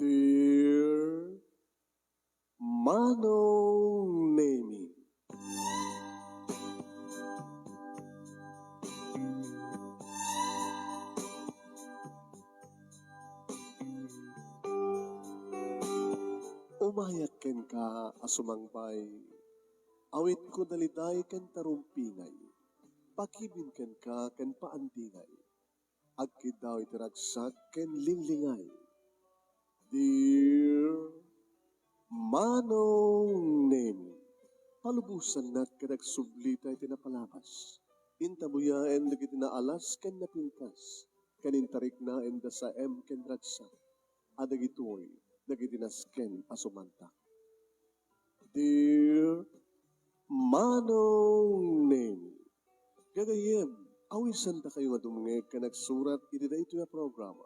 Dear Manong Nemi, umayat ken ka asumangbay, awit ko daliday ken tarumpingay, pakibin ken ka ken paandingay, agkid daw itiragsak ken linglingay. Dear Manong Nemi, palubusan nat kadag sublita iti napalabas. Intabuyaen dagiti naalas ken napintas, kanintarik na enda sa ken ragsak, adagitoy dagiti nasken asumantak. Dear Manong Nemi, gagayem, awisan ta kayo nga dumungeg ka nagsurat iti dayto nga programa.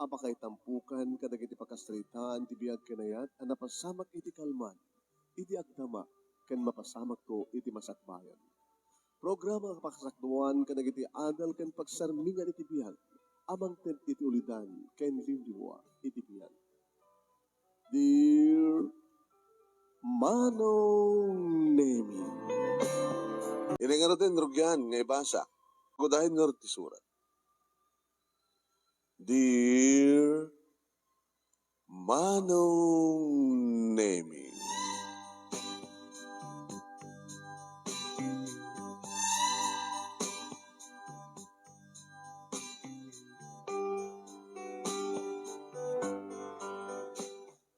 Apakay tampukan kadagiti pakastritaan ti biag kanayat a napasamak iti kalman, iti agdama, ken mapasamak ko iti masakbayan. Programa kapakasakduan kadagiti adal ken pagsarmingan iti biag, amang ten iti ulidan ken lindiwa iti biag. Dear Manong Nemi, Ini nga natin, Rugyan, nga ibasa. Kudahin nga ti surat. Dear Manong Nemi,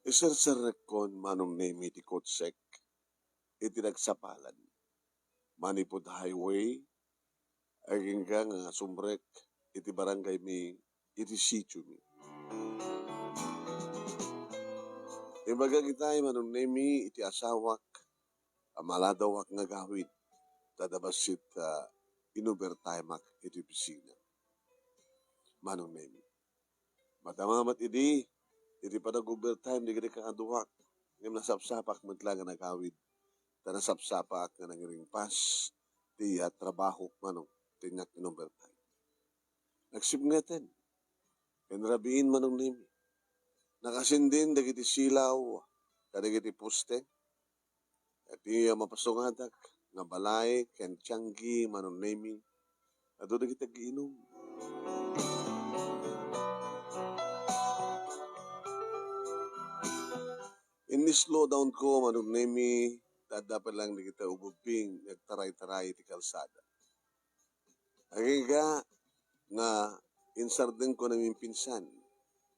isarsarak kon Manong Nemi ti Kotsek, iti nagsapalan. Manipod highway, aging ka nga sumrek, iti barangay mi, iti sitio mi. Imbaga kitay Manong Nemi, iti asawak, amaladawak nga gawid, tadabasit inubertaymak iti opisina. Manong Nemi. Matamamat iti panag-overtime, di ka kakaduwak, ngam nasapsapak matlaga nagawid, tanasapsapak nga nangiringpas, ti trabaho manong, tinyak in-overtime. Nagsibngeten, kenrabiin Manong Nemi, nakasindin, dagiti silaw, kadagiti poste, iti mapasungadak, nga balay, ken tiyanggi, Manong Nemi, at doon kita giinom. Ini-slow down ko, Manong Nemi, dapat lang di kita ububing, nagtaray-taray iti kalsada. Aging ka, nga insardeng ko namin pinsan,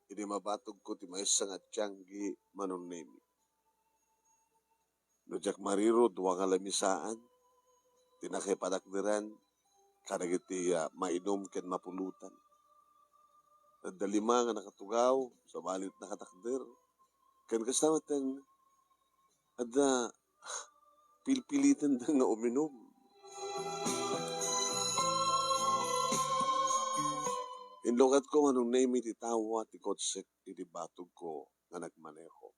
hindi mabatog ko ti maesang at tiyanggi, Manong Nemi. No jak mariro, duwa nga lamisaan, tinakipadakdiran, kadagiti mainom ken mapulutan. Nadalima nga nakatugaw, sa balit nakatakder, ken kastamatan, ada pilpilitan na nga uminom. Inlokat ko Manong Nemi ti tawa ti kotsek iti batog ko nga nagmaneho.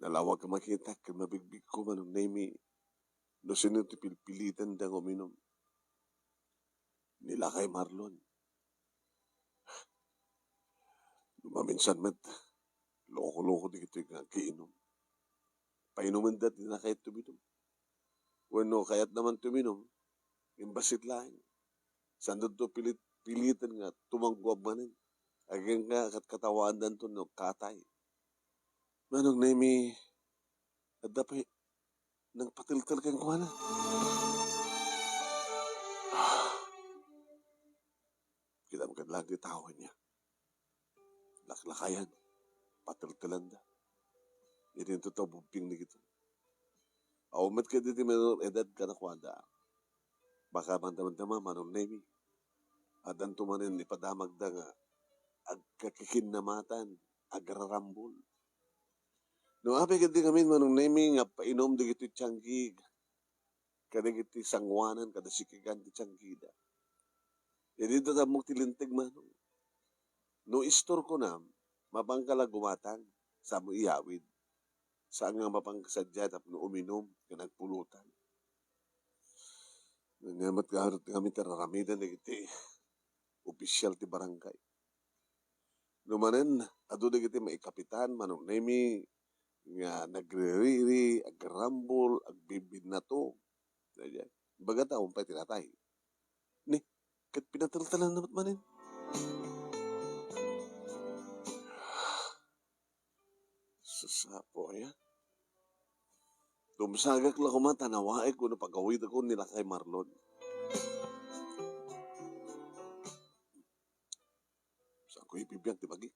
Nalawag ka makita ken mabigbig ko Manong Nemi no sino ti pilpilitan da nga uminom. Nila kay Marlon. Maminsan met, loko-loko di kito nga kiinom. Painuman dati na kahit tuminom. Bueno, kaya't naman tuminom, imbasit lang. Sandod to pilitan nga, tumangguab manin. Aging nga, katawaan dan to, no, katay. Manong Nemi, at dapat, nang patiltal kang kumana. Kita magkadlag di tawan niya. Laklakayan, patiltalan da. Hindi ito tabubing na gito. Aumat ka dito menor edad ka na kwada. Baka mandaman-dama Manong Nemi. Adan tumanin ipadamag da nga agkakikinamatan, agrarambol. No api ka di kami Manong Nemi nga painom di gito tiyanggi. Kada giti sangwanan, kada sikigan di tiyanggi da. Jadi ito tamok tilintig Manong. No istor ko na, mapangkala gumatang sa mo iyawid. Saan nga mapangkasadya tap no uminom ka nagpulutan. Nangamat ka harot kami tararamidan na iti opisyal ti barangay. Numanen, adu na kiti maikapitan, manong nemi, nga nagririri, agrambol, agbibid na to. Baga taong pa tinatay. Ni, kat pinataltalan naman manin. Susapo, ya. Dumsagak lang kumata, nawaik ko na pagawid ako nila kay Marlon. Saan ko ipibiyag, di bagi?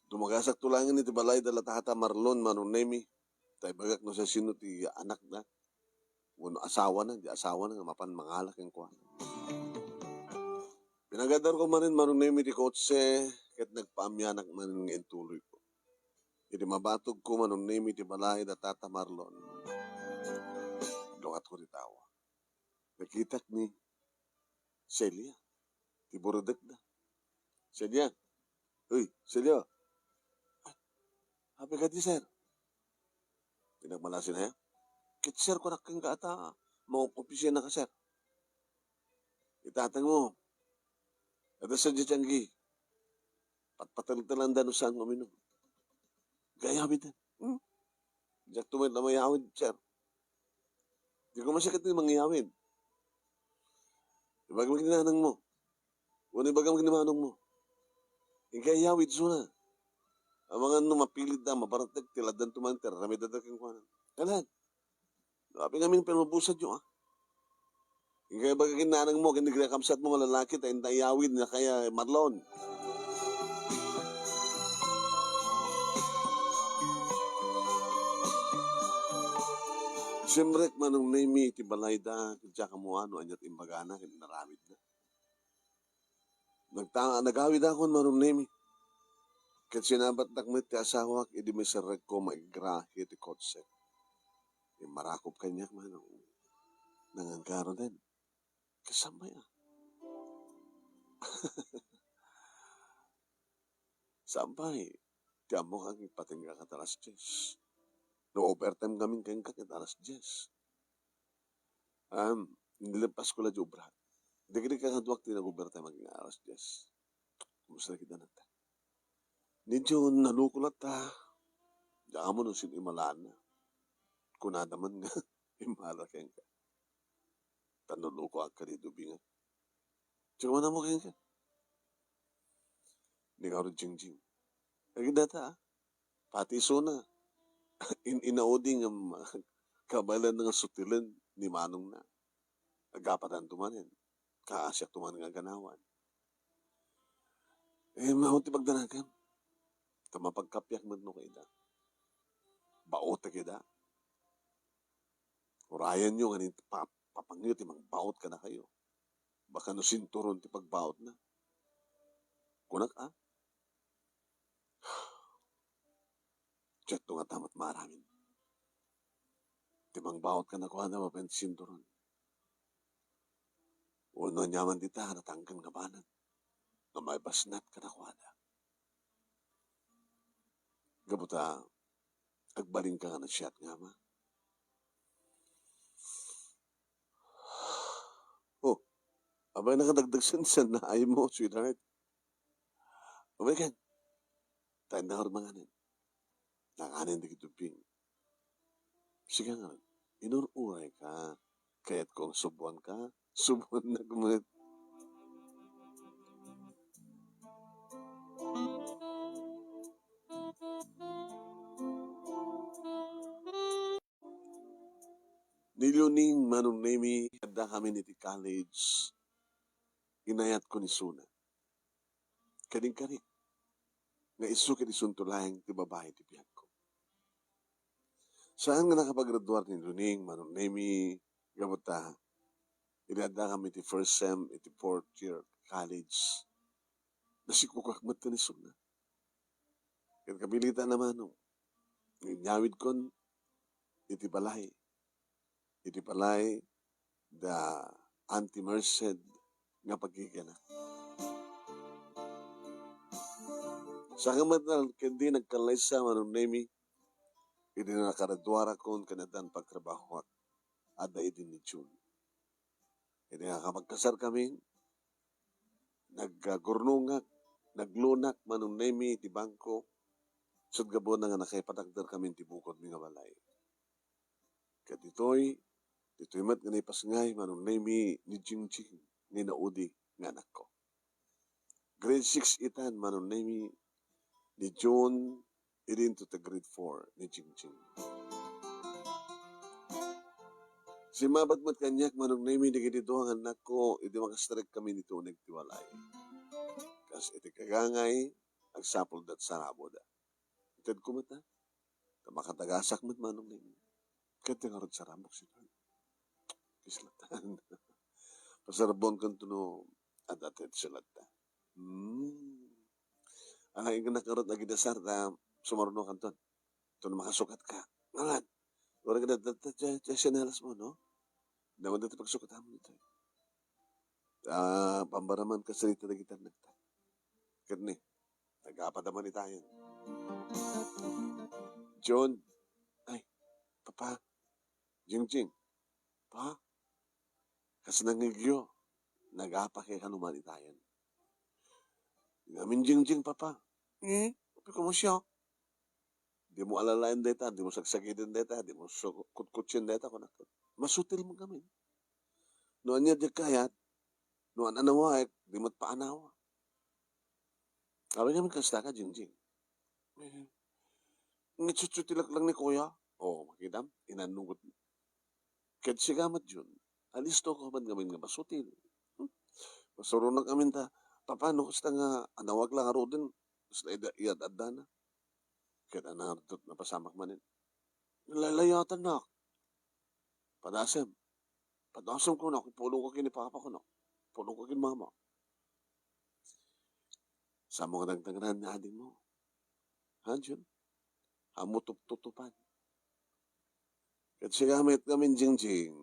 Dumagasak tulangin ni Tibalay dala tahata Marlon, manong nemi. Tay bagak no sa sino ti anak na. Wano asawa na, di asawa na, nga mapan mangalak yung kuha. Pinagadar ko manin, manong nemi ti kotse, kat nagpaamyanak manin nga intuloy ko. Iti mabatog ko manong nemi ti balay da tata Marlon. Lukat ko ri tawa. Nakitak ni Celia. Ti burudak na. Celia. Uy, Celia. Happy ka di, sir. Pinagmalasin na yan. Kit sir ko nakang kaata. Mga opisina ka, sir. Itatang mo. Ito sa Jachangi. Patpataltalan da no saan uminom. Gayawid na. Diyak tumit na mayawid, sir. Di ko masakit ni mangyawid. Ibagam kinanang mo. Wala ibagam kinamanong mo. Gayawid suna. Ang mga mapilid na, mabaratag, tiladan tumanter, ramidadag kang kuhanan. Kalan. Sabi namin, pero mabusad nyo, ah. Kaya baga kinanang mo, kinigrakamsat mo malalaki, tayo tayawid na kaya Marlon. Siyempre, manong nami, tibalayda, kaya kamuano, anyat imbagana, naramid na. Nagawid ako, manong nami. Kat sinabat nakmet ti asawak, idi may sarag ko maigrahi ti kotse. Marakop kanya, manong, nangangkaro din. Kasama ya. Sampay, ti amo kang ipatingga ka talas 10. No overtime kami kayong kakitalas 10. Nilipas ko la di obra. Dikiri ka kaduak ti nag-overtime maging alas 10. Kumusta kita nata? Medyo nalukulat ta. Diyan mo nung sinimalaan na. Kunada man nga, imala kayong ka. Tanuluko ka dito bingat. Tsaka man mo kayong ka. Hindi ka rin jing-jing. Lagi data, pati suna. Inauding ang kabalan ng sutilan ni Manong na. Agapatan tumanin. Kaasyak tumanin nga ganawan. Mahuti pagdanagan. Kamapagkapyak man no kayo da. Baot na kayo da. Urayan nyo, ganin papangyo, timang baot ka na kayo. Baka no sinturon ti pagbaot na. Kunak Chet nga tamat maramin. Timang baot ka na kuha na mapen sinturon. Uno nyaman dita, natangkan ka banan. Na may basnat ka na kuha na. Gabuta, agbaling ka na siyat nga ma. Oh, abay nakadagdag sa naay mo, sweetheart. Abay kan, tayo na manganin. Nakanin di kituping. Sige nga, inururay ka. Kaya't kung subuan ka, subuan na gumanit. Niluning manong nemi, kada kami niti college, inayat ko ni Suna. Kaning-kanik, nga isu kini suntulayang ti babae ti biyag ko. Saan nga nakapag-graduar ni Luning, manong nemi, gabuta, inada kami ti first sem, iti fourth year college. Nasikukakmat ka ni Suna. Kaya kabilita naman, nyawid kon, iti balay. Iti balay, da anti-merced nga pagkikana. Sa kamatan, hindi nagkalay sa manong nemi, hindi na nakaradwara kon kanadan pagtrabaho at ada idin ni June. Hindi nga kapagkasar kami, naggurnungak, naglunak manong nemi ti bangko, sud gabo na nga nakaipadagdar kami ti bukod mi nga balay. Kat dito'y mat nga naipasngay manong nemi ni Jingjing ni Naudi nga anak ko. Grade 6 itan manong nemi ni June irin to the grade 4 ni Jingjing. Si mabatmat kanyak manong nemi di kiti ang anak ko, iti makastrek kami nito nagtiwalay. Kas iti kagangay, agsapol dat sarabo da. Itad ko mata, makatagasak mat manong nemi. Kati nga rod sarabok sila. Kislatan. Pasarabon kan tuno adatet sila ta. Ang nakarot lagi dasar ta sumaruno kanton. Ito na makasukat ka. Ngalan. Wala ka na sinelas mo, no? Daman dito pagsukat mo nito. Pambaraman ka salita na gitar nagta. Kani, nag-apadaman ni tayo. John, ay, papa, Jingjing, pa, kas nangigyo, nag-apa kay kanuman itayan. Namin Jingjing, papa, pero mo siya, di mo alalayan data, di mo sagsagitin data, di mo kutkutsin data, masutil mo kami. Noon niya di kayat, noon anawag, di mo't paanawa. Sabi namin kasta ka, Jingjing. Ngitsutilak lang ni kuya. Makidam, inanugot. Kahit sigamat yun, alisto ko man gamin nga masutil. Masurunag kami ta, papano kasta nga anawag lang aro din, basta iad-adda na. Kahit anartot na pasamak manin. Lalayatan na. Padasem ko na, pulong ko kini papa ko na. Pulong ko kini mama. Sa mga nagtangran na ading mo. Hanjun, amo tutupan. Kahit siya gamit kami Jingjing,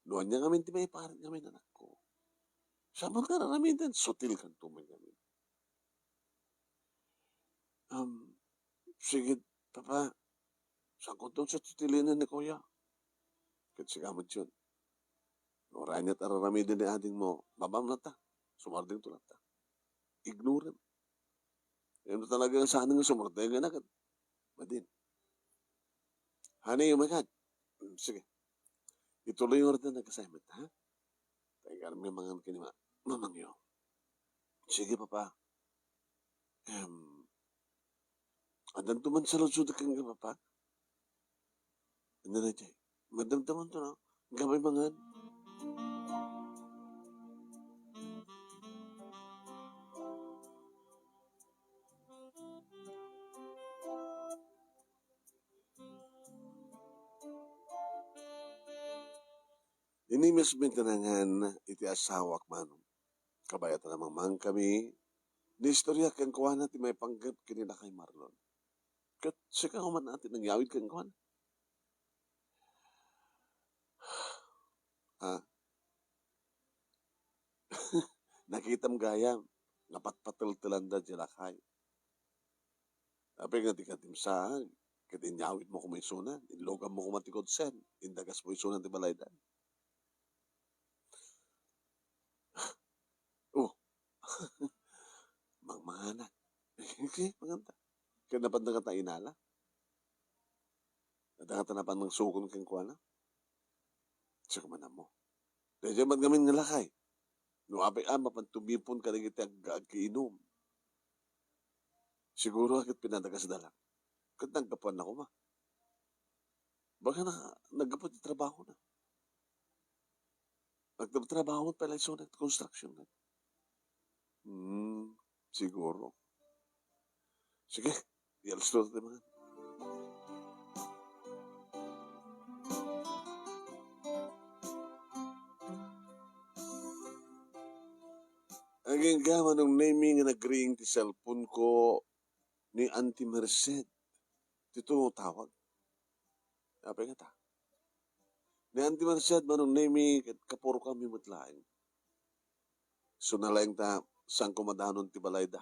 doon niya kami di may parang kami anak ko. Sa mga namin din, sutil kan tumay kami. Sige, papa, saan ko doon sa tutilinan ni kuya? Kahit siya gamit yun. Noray niya't ararami din ni ading mo, babam na ta, sumarding to na ta. Ignorant. Yan talagang saan nga sumarding nga agad. Madin. Honey, oh my God. Sige. Ituloy yung order ng assignment, ha? Kaya may mga kinima. Mamangyo. Sige, papa. Adan tuman sa lusod kang papa. Ano na dyan? Madamdaman to na. Gabay mga. Inimis mintanangan iti asawak man. Kabayat namang mang kami. Di istorya kang kuha natin may panggap kinina kay Marlon. Kat sika kuman natin nang yawid kang kuha. Nakitam gayam. Napatpatil-tilan da dilakay. Tapi nga di katimsaan. Kat inyawid mo kumisunan. Inlogan mo kumatikod sen. Indagas mo isunan di balaydan. Mangmana. Okay, maganda. Kaya napan na kata inala. Nadakata napan ng sukon kang kuha na. Siya kumanan mo. Dahil dyan gamin nga lakay. No apay mapantubipon ka na kita agkiinom. Siguro agad pinadagas dalang. Kat nagkapuan ako ma. Baka nagkapot yung trabaho na. Nagtrabaho pala so nag-construction na. Siguro. Sige, yalas to natin mga. Ang gaman ng naming nga nag-ring ti cellphone ko ni Auntie Merced. Dito tawag. Apa nga ta? Ni Auntie Merced manong naming kapuro kami matlaing. So nalayang ta saan kumadanon ti balayda.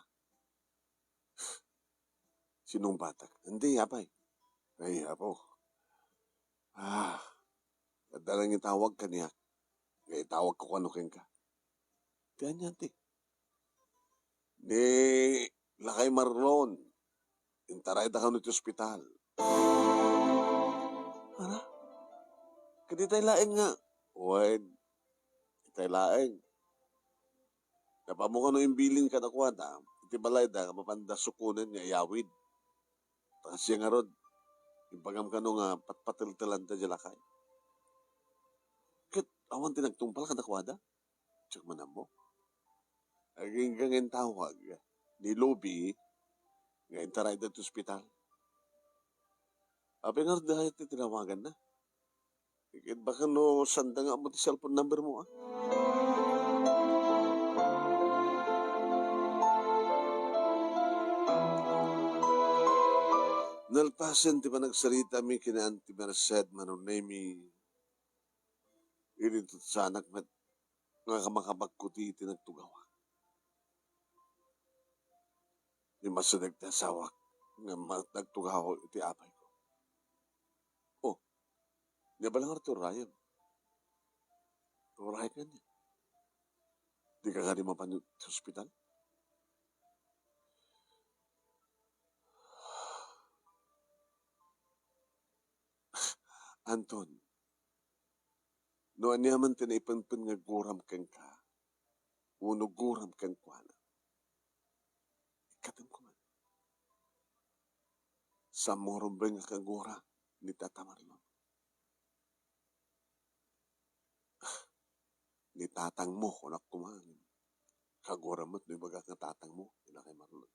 Sinong batak? Hindi, apay. Ay, apo. Kadalang itawag ka niya. Kaya itawag ko kano ka. Kaya niya, ti. Ni Lakay Marlon, intaray da ka iti ospital. Ara, kadi tayo laeng nga. Uwag, tayo laeng. Napamo ka no yung bilin ka na kwada, iti balay da, mapanda sukunan nga yawid. Kasi nga rod, yung pagam ka no nga patpatiltilan ta dyan lakay. Kat awan tinagtumpal ka na kwada, tsak manam mo. Aging gangin tawag, ni Lobby, nga intaray da iti ospital. Ape nga rod dahil tinawagan na. Ikit baka no sanda nga mo ti cellphone number mo ah. Nalpasan ti pa nagsarita mi kina Auntie Merced manunemi irin sa anak met nga kamakabagkuti iti nagtugawa. Di masadag ti asawak nga nagtugawa iti apay ko. Oh, niya ba lang ito Ryan? Ryan ka niya. Di ka nga mapanyo sa hospital? Anton, no anya man tinaipanpan nga guram kang ka, uno guram kang kuana. Ikatam ko man. Sa morom ba nga kagura ni Tata Marlon? Ni tatang mo, kunak kumangin. Kagura mo't no ibaga nga tatang mo, ina kay Marlon.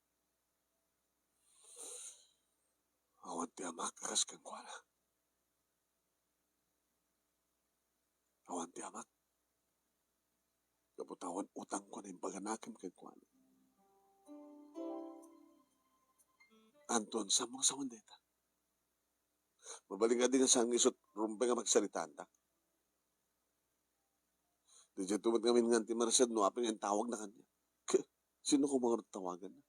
Awan ti amak, kakas kang kuana. Awan ti amak. Kaputawan utang ko na yung paganakim kay kuana. Anton, sa mga sawandeta. Mabaling nga din nga sang isot rumpe nga magsalitaan ta. Di dyan tumad kami nga ti Marced, no apin yung tawag na kanya. Sino ko mga tawagan na?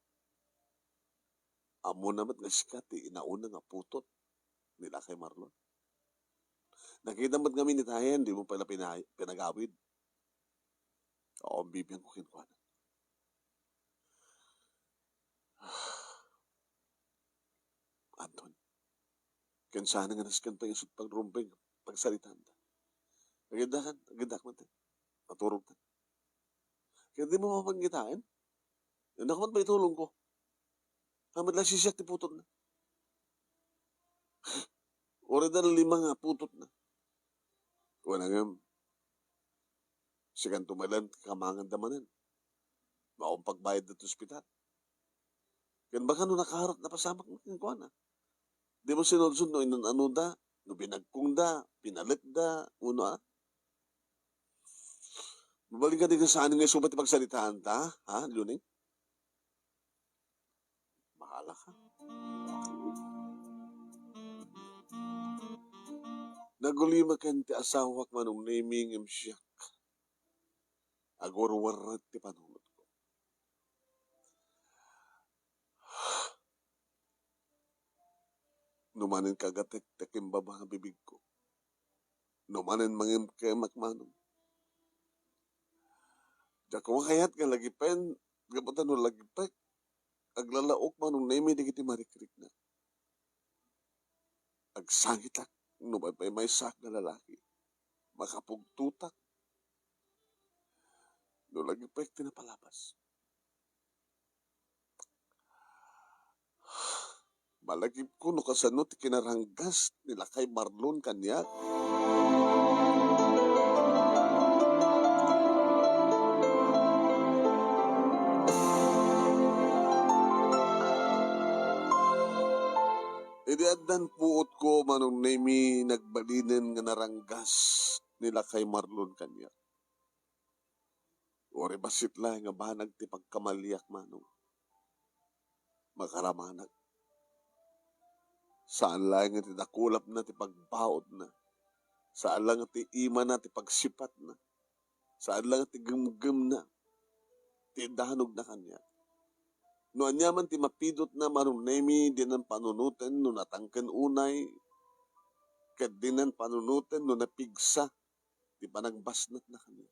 Amo naman nga sikat, inauna nga putot nila kay Marlon. Nakita mo't kami ni Tahen, di mo pala pinagawid. Oo, ang bibiyang ko kinukuha. Anton, kansana nga naskan pa yung sut pagrumping, pagsalitan ta. Nagindak man ta. Maturog ta. Kaya di mo mapanggitaan. Yung nakaman ba itulong ko? Hamad lang sisyak ti putot na. Ora na 5 nga putot na. Wala nga, sikan tumalan, kamangan damanan. Maong pagbayad na ospital. Kaya baka no nakaharap na pasamak ng kuha na. Di mo sinulsun no inanano da, no binagkong da, pinalit da, uno ah. Mabalik ka din ka saan nga subat pagsalitaan ta, ha, Luning? Bahala ka. Nagulima kan ti asawak manong naming imsyak. Agor warat ti panunod ko. Numanin kagatek takim baba ang bibig ko. Numanin mangim kemak manong. Diya kumakayat ka lagi pen, gabutan no lagi pek. Aglalaok manong nami di kiti marikrik na. Agsangit lak, numan may sak na lalaki. Makapugtutak. No lagi pek tinapalabas. Malagip ko no kasano ti kinaranggas nila kay Marlon kanya. Idiadan puot ko manong nami nagbalinin nga naranggas nila kay Marlon kanya. Ore basit lang nga banag ti pagkamaliak manong. Makaramanag. Saan lang nga ti nakulap na ti pagbaot na. Saan lang nga ti ima na ti pagsipat na. Saan lang nga ti gumgum na. Ti danog na kanya. No anyaman ti mapidot na manunemi dinan panunutin no natangken unay. Kat dinan panunutin no napigsa. Ti panagbasnat na kanya.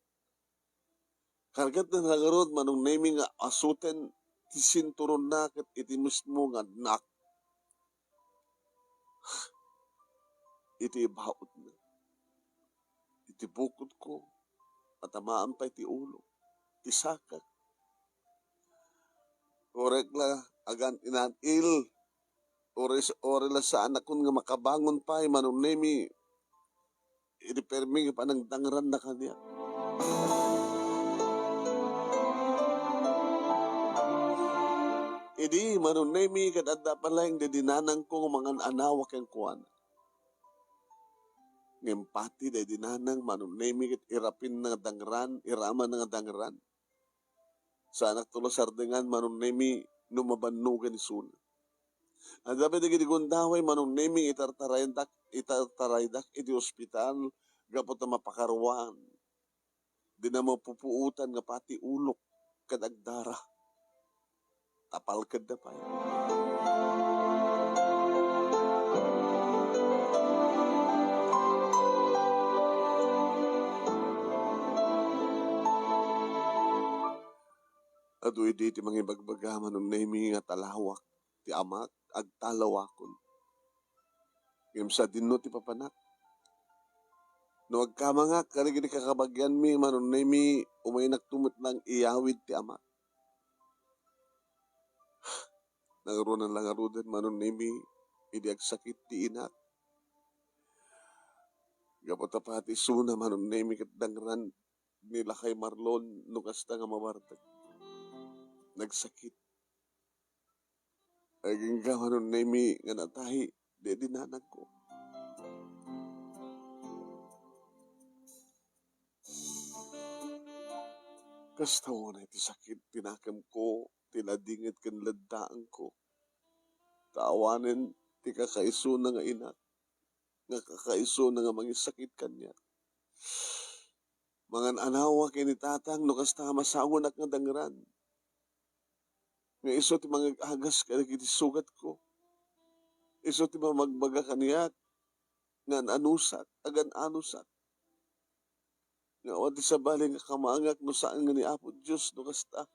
Kargat na nagarod manunemi nga asuten iti sinturon na ket iti mismo nga nak iti ibaot na. Iti bukod ko at tamaan pa iti ulo. Iti sakak. Orek la agan inanil. Ore la sa anak kun nga makabangon pa manunemi iti permi nga panagdangran na kaniya. Idi manunemi kat adda palang dedinanang ko mga anawa ken kuan. Ngempati dedinanang manunemi kat irapin nga dangran, iraman nga dangran. Sa anak tulo sardengan manunemi numabannugan isuna. Ang dapat di gundaway manunemi itartaraydak iti ospital gapot na mapakaruan. Di na mapupuutan nga pati ulok kadagdara. Tapal kad na pa. Adoy di ti mga ibagbaga manunemi nga talawak ti amak agtalawakon. Ngem sa dinno ti papanak. No agkamangak karigini kakabagyan mi manunemi umay nagtumot lang iyawid ti amak. Nangarunan lang arudan manunemi idi agsakit ti inak. Gapot pati suna manunemi ket dangran nila kay Marlon no kasta nga mabartag. Nagsakit. Aging ka manunemi nga natahi di dinanag ko. Kasta mo na iti sakit tinakam ko, tinadingit kan ladaan ko. Taawanin ti kakaiso na nga inak, nga kakaiso na nga mangisakit kanya. Mangan anawa kinitatang no kasta masangon ak nga dangran. Nga iso ti mga agas kanag iti sugat ko. Iso ti magbaga kaniyak, nga anusak, agan anusak. Nga wadi sa bali nga kamangak no saan nga ni Apo Diyos no kasta.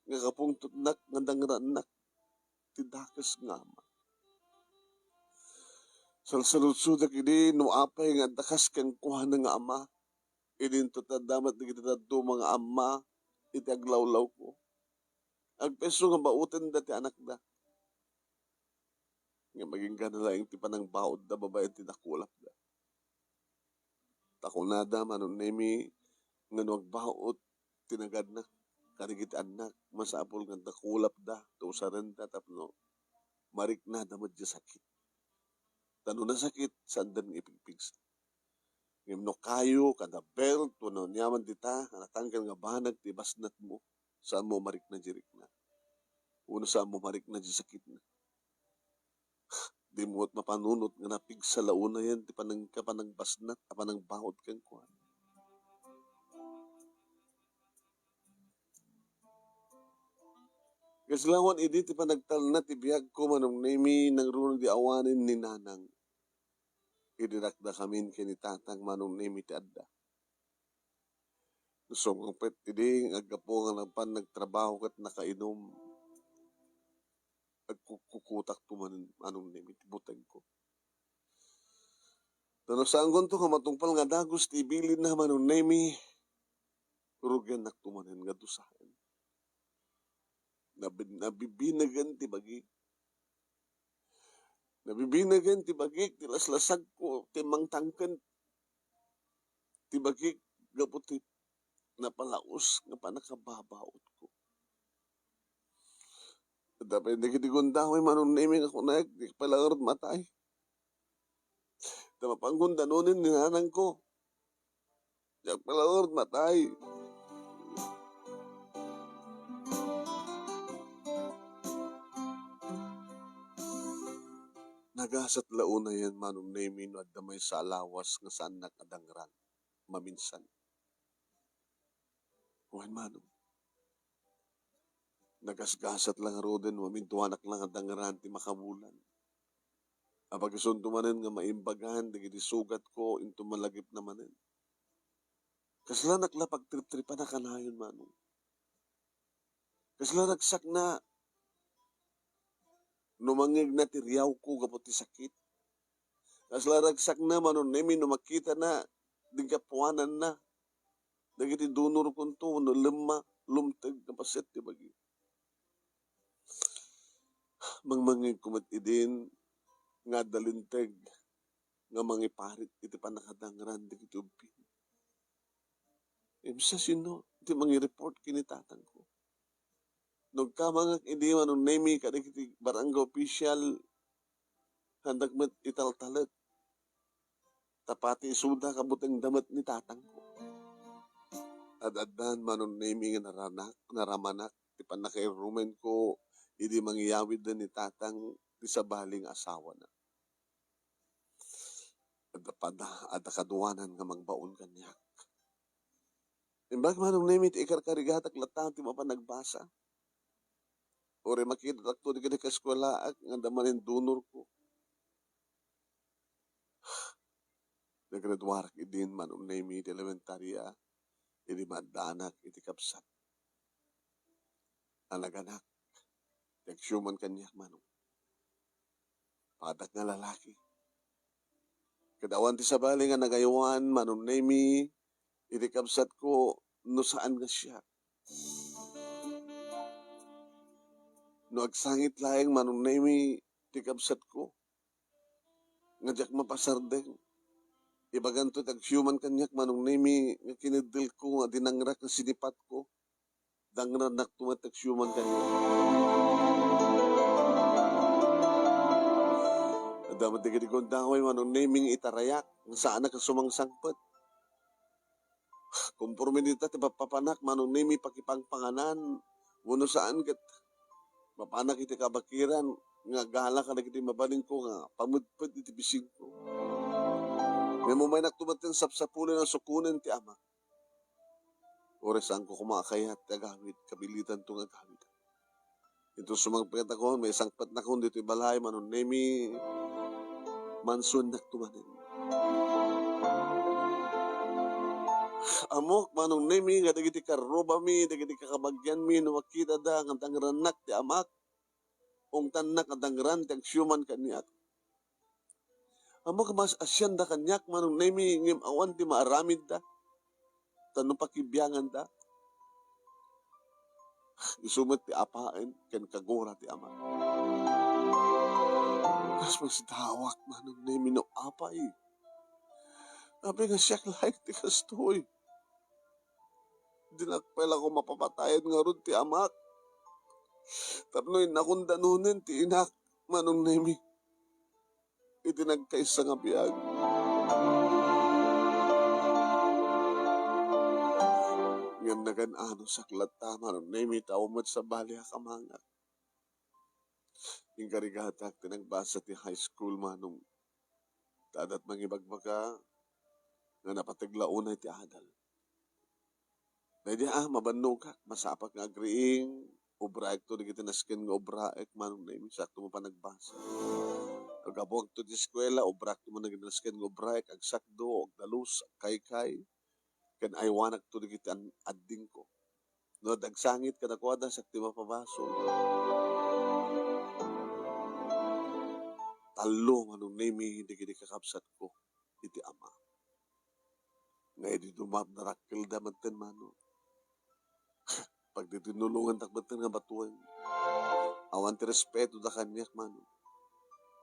Nga kapungtot nak, nga dangranak, tidakas nga ama. Salsalutsudak ini no apay nga dakas kang kuha nga ama. Idinto tadamat na kita mga ama, iti aglawlaw ko. Agpeso nga bautan dati anak da. Nga maging ganala yung ti panang baod da babae ti nakulap da. Takunada manunemi nga no agbaot tinagad na karigit anak masapol nga nakulap da to usaran da tapno marik na damad di sakit. Tano na sakit sandan ng ipigpigsa. Ngem no kayo kada belt no nyaman dita natanggal nga banag ti basnat mo saan mo marik na jirik na. Uno saan mo marik na di sakit na. Di mo't mapanunot nga napigsa launa yan ti panang basnat panang bahod kang kuhan. Kaslawan idi ti panagtal na ti biyag ko manong nemi nang runong di awanin ni nanang. Idirakda kamin kinitatang manong nemi ti adda. Sumang pet idi aggapo nga nagpan nagtrabaho kat nakainom. Agkukutak tuman anong nemi ti buteng ko. Tano saan gonto ka matungpal nga dagos ti ibilin na manong nemi. Rugyan naktumanan nga dusahan. Nabibinagan ti bagik. Nabibinagan ti bagik, ti laslasag ko, ti mangtangkan, ti bagik, gaputi, napalaos, nga panakababaot ko. Dapat hindi kitigundahoy manunimi ako na di palangard matay. Tamapanggundanunin ni nanang ko. Di palangard matay. Nagasat launa yan manong nemi no at damay sa alawas nga saan nakadangran. Maminsan. Kuhan manong. Nagasgasat lang roden, mamintuanak lang ang dangran ti makabulan. Apag isuntumanen nga maimbagahan, digiti sugat ko, into malagip namanen. Kasla naklapag trip-tripa na kanayon manong. Kasla ragsak na numangig na tiriyaw ko kapot ti sakit. Kasla ragsak na manon nemi no makita na di kapuanan na. Dagiti dunor kunto no lumtag na paset ti bagi. Mangmangig kumat idin nga dalinteg nga mangiparit iti panakadangran dagiti ubing. Sa sino iti mangi-report kinitatang ko. Nagkamangak idi manon nemi kadagiti barangay official handag met italtalet. Tapati isuda kabuteng damat ni tatang ko. Ad-addan manon nemi nga naramanak ti panakairumen ko idi mangyawid na ni tatang ti sabaling asawa na. At kaduanan nga mangbaon kanyak. Imbag manong nemi ti ikarkarigatak latang ti mapanagbasa. Ore makita takto di ka eskwela nga damanin dunor ko. Naggraduarak idin manong nemi ti elementarya idi madanak iti kapsat. Anaganak nagsyuman kanyak manong. Padak nga lalaki. Kadawan ti sabali nga nagayuan manong nemi iti kapsat ko no saan nga siya. No agsangit laeng manong nemi ti kapsat ko. Ngajak mapasardeng. Ibaganto tagsyuman kanyak manong nemi nga kinidil ko nga dinangrak nga sinipat ko. Dangran naktumat tagsyuman kanyak. Adamat digiti kong daway manong nemi itarayak nga saan na kasumangsangpet. Kumpurmi dita ti papanak manong nemi pakipangpanganan. Wano saan kat mapanak iti kabakiran nga gala ka nagiti mabaling ko nga pamudpad iti bisig ko. May mumay naktumatin sapsapulan ang sukunan ti ama. Oresan ko kumakayat ti agawid, kabilitan to nga agawid. Ito sumangpagkat ako, may sangpat na kong dito ibalay, manon nemi mansun naktumanin. Amok manong nemi nga dagiti karoba mi, dagiti kakabagyan mi, no makita da nga tangranak ti amak, ong tanak nga tangran ti agsyuman kanyak. Amok mas asyan da kanyak manong nemi ngim awan ti maaramid da, tanong pakibyangan da. Isumat ti apain, ken kagura ti amak. Kas mas dawak manong nemi no apay. Sabi nga siyak like ti kastoy. Dinakpela ko mapapatayan nga ron ti amak. Tapnoy nakundanunin ti inak manong nemi. Itinagkaisa nga biyag. Ngam nagan-ano saklata manong nemi tawamad sa bali hakamangak. Yung karigatak tinagbasa ti high school manong tadat mangibagbaga nga napataglaunay ti adal. Dahil mabannog ka, masapak nga agriing, obraek to, di kita naskin nga obraek, manong nemi, sakto mo pa nagbasa. Agabog to di eskwela, obrak to mo naginaskin nga obraek, agsakdo, agdalus, kaykay, kan aywanak to di kita adding ko. No, dagsangit ka nakwada, sakti mapabaso. Talo, manong nemi, di kita kakapsat ko, iti ama. Ngayon di dumap na rakil damantin mano. Pag di tinulungan takbatan nga batuan. Awan ti respeto da kanyak mano.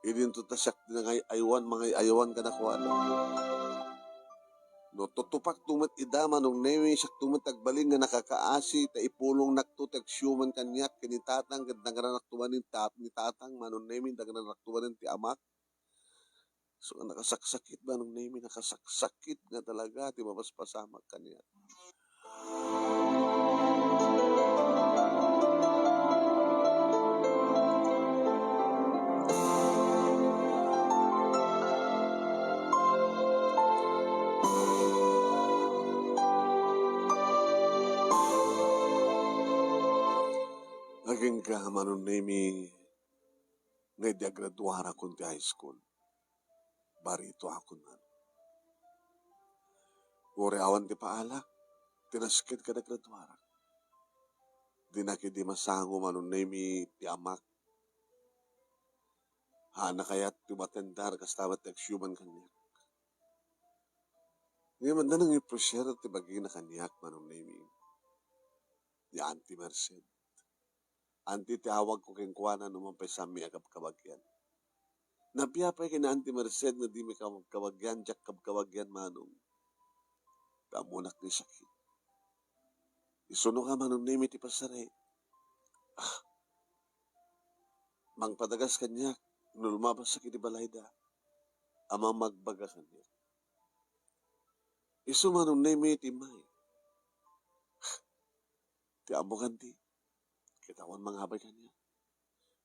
Idin to tasyak din nga aywan, mga ayawan ka na kuwala. No, tutupak tumat ida manong nemi, siyak tumat tagbaling nga nakakaasi, ta ipulong nakto tagsyuman kanyak, kinitatang, gandang naktuman ni tatang, manong nemi, dagnan naktuman ti amak. So, nakasaksakit ba nung nemi, nakasaksakit nga talaga, ti mapaspasamak kanyak. Naging ka manong nemi, ngay di agraduara kon ti high school. Barito ako na. Uri awan ti paala, tinaskid ka na graduara. Di na kidi masango manunemi ti amak. Hana kayat tumatendar kastabat nagsyuman kanyak. Ngayon man na nang iprosyer ti bagi na kanyak manunemi. Di Auntie Merced. Auntie ti awag ko kengkuana naman pa sami agap kabagyan. Napiyapay kina Auntie Merced na di may kabagyan, jak kabagyan manong. Kamunak ni sakit. Isuno ka manunemi ti pasare. Mang padagas kanyak, nulmabas sa kinibalayda, ama magbaga kanyak. Isu manunemi ti may. Ti amo kanti, kitawan mangabay kanyak.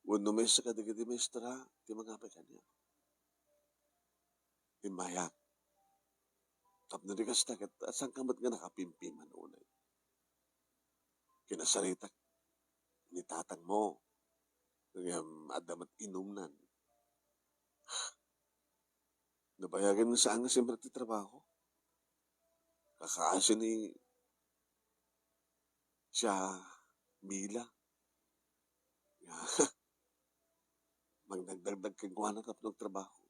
Wano may sa kadigiti maestra, ti mangabay kanyak. Ti mayak. Tapno di kas takit, asang kamat nga nakapimpiman unay. Kinasaritak, ni tatang mo, adamat inumnan. Nabayagan mo saan nga siyempre ti trabaho. Kakaasin ni siya Mila. Magdagdag kang kuha na tapos trabaho.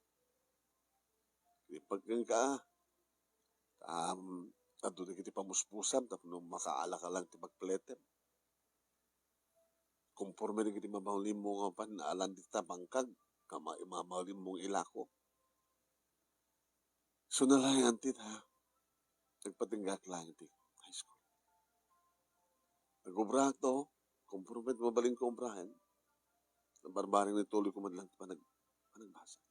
Pag ka, ato na kiti pamuspusan tapos makaala ka lang ti magpletem. Conforme na kiti mamaulim mo nga pan, alan di tabangkag, mamaulim mong ilako. So nalayan tit ha, nagpatinggak lang iti high school. Nag-ubra to, conforme mabaling ko ubrahan, barbaring nituloy ko madlang panagbasa.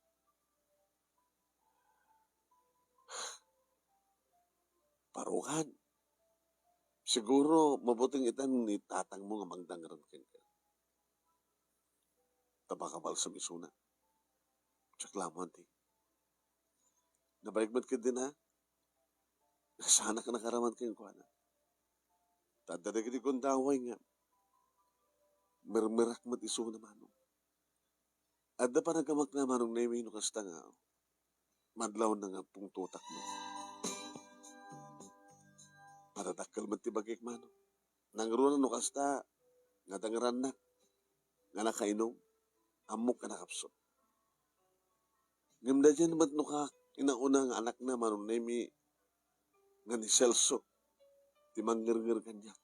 Paruhan. Siguro, mabuting itan ni tatang mo nga magdangran ka. Tabakabal sa misuna. Tsaklaman ti. Nabaligmad ka din ha. Sana ka nakaraman kayo ko na. Tadadag di kong daway nga. Mermerak mat iso na manong. At da pa nagamak na manong na yung kasta nga. Madlaw na nga pong tutak mo. Matatakal mat tibagik manong. Nangruna no kasta. Nga dangaran na. Nga nakainom. Amok ka nakapso. Ngamda dyan naman no ka. Inaunang anak na manong na nga ni Celso. Timangir-ngir kanya.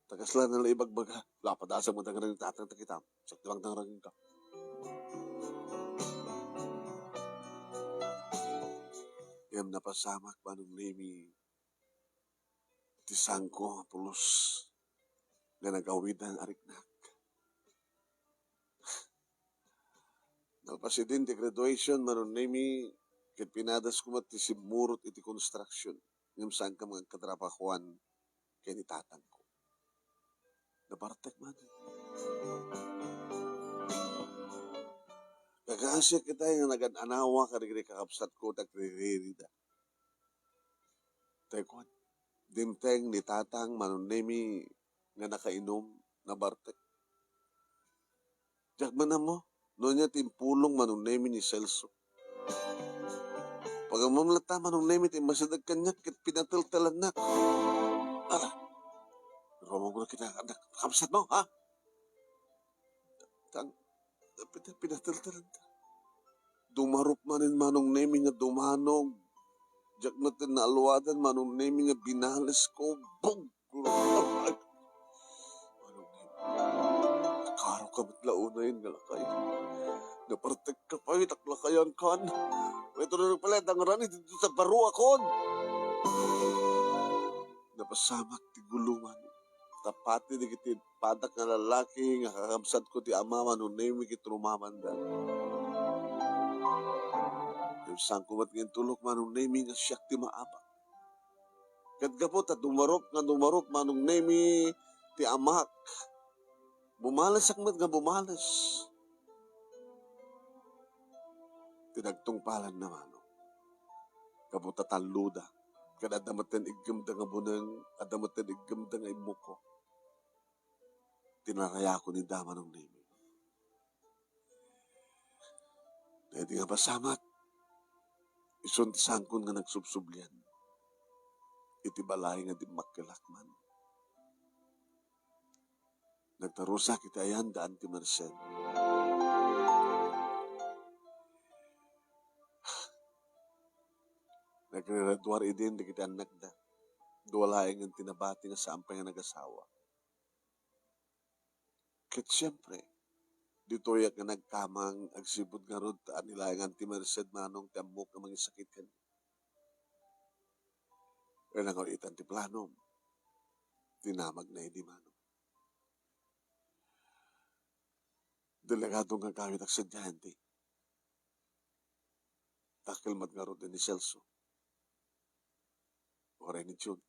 Tagasla na lang ibagbaga. Lapadasa mo tangarang tatang takitam. Saktiwang tangarang ka. Yam napasamak manong nemi tisangko pulos nga nagawidan ariknak. Nalpasidin ti graduation manong nemi ket pinadas ko mat ti simurot iti construction. Ngam saan ka mga katrapakuan kaya ni tatang ko. Nabartek man. Kakaasya kita yung nagad-anawa ka rin kakapsat ko tagririda. Tekwan, dimteng ni tatang manunemi nga nakainom na bartek. Diyak man na mo, noon niya timpulong manunemi ni Celso. Pag mamlata manunemi timbasadag kanyak kit pinatiltalan na. Ala, romong ko na kita, nakapsat mo, ha? Pinatiltalan ka. Dumarop manin manong nemi nga dumanog. Diyak natin na alwadan manong nemi nga binales ko. Bug! Manong nemi. Karo ka matlaunay nga lakay. Napartek ka pa, taklakayan kan. Ito na pala, dangaran, dito sa baro akon. Napasamak ti guluman. Tapati di kiti padak nga lalaki nga kakamsat ko ti ama manong nemi kit rumamandan. Yung sangkumat ng tulok manong nemi nga siyak ti maaba. Kadgapot at dumarop manong nemi ti amak. Bumalas akmat nga bumalas. Tinagtungpalan naman. Kabutatan luda. Kadadamatan iggamda nga bunang, adamatan iggamda nga imuko. Tinaraya ko ni dama ng nemi. Dahil nga pasamak. Isuntisangkon nga nagsubsublian. Iti balay nga di makilakman. Nagtarusa kita ayan daan ti Merced. Nagre-redwar idin di kita anak da. Duwalaing ang tinabati nga saampay nga nag-asawa. Ket siyempre, dito yak nga nagkamang agsibod nga rod anilaing ang ti Merced manong tiamok nga mga sakit kan. E nangulitan ti planom. Tinamag na hindi manong. Delegado nga kawit aksadyante. Takil mat nga rod ni Celso. Oray ni June.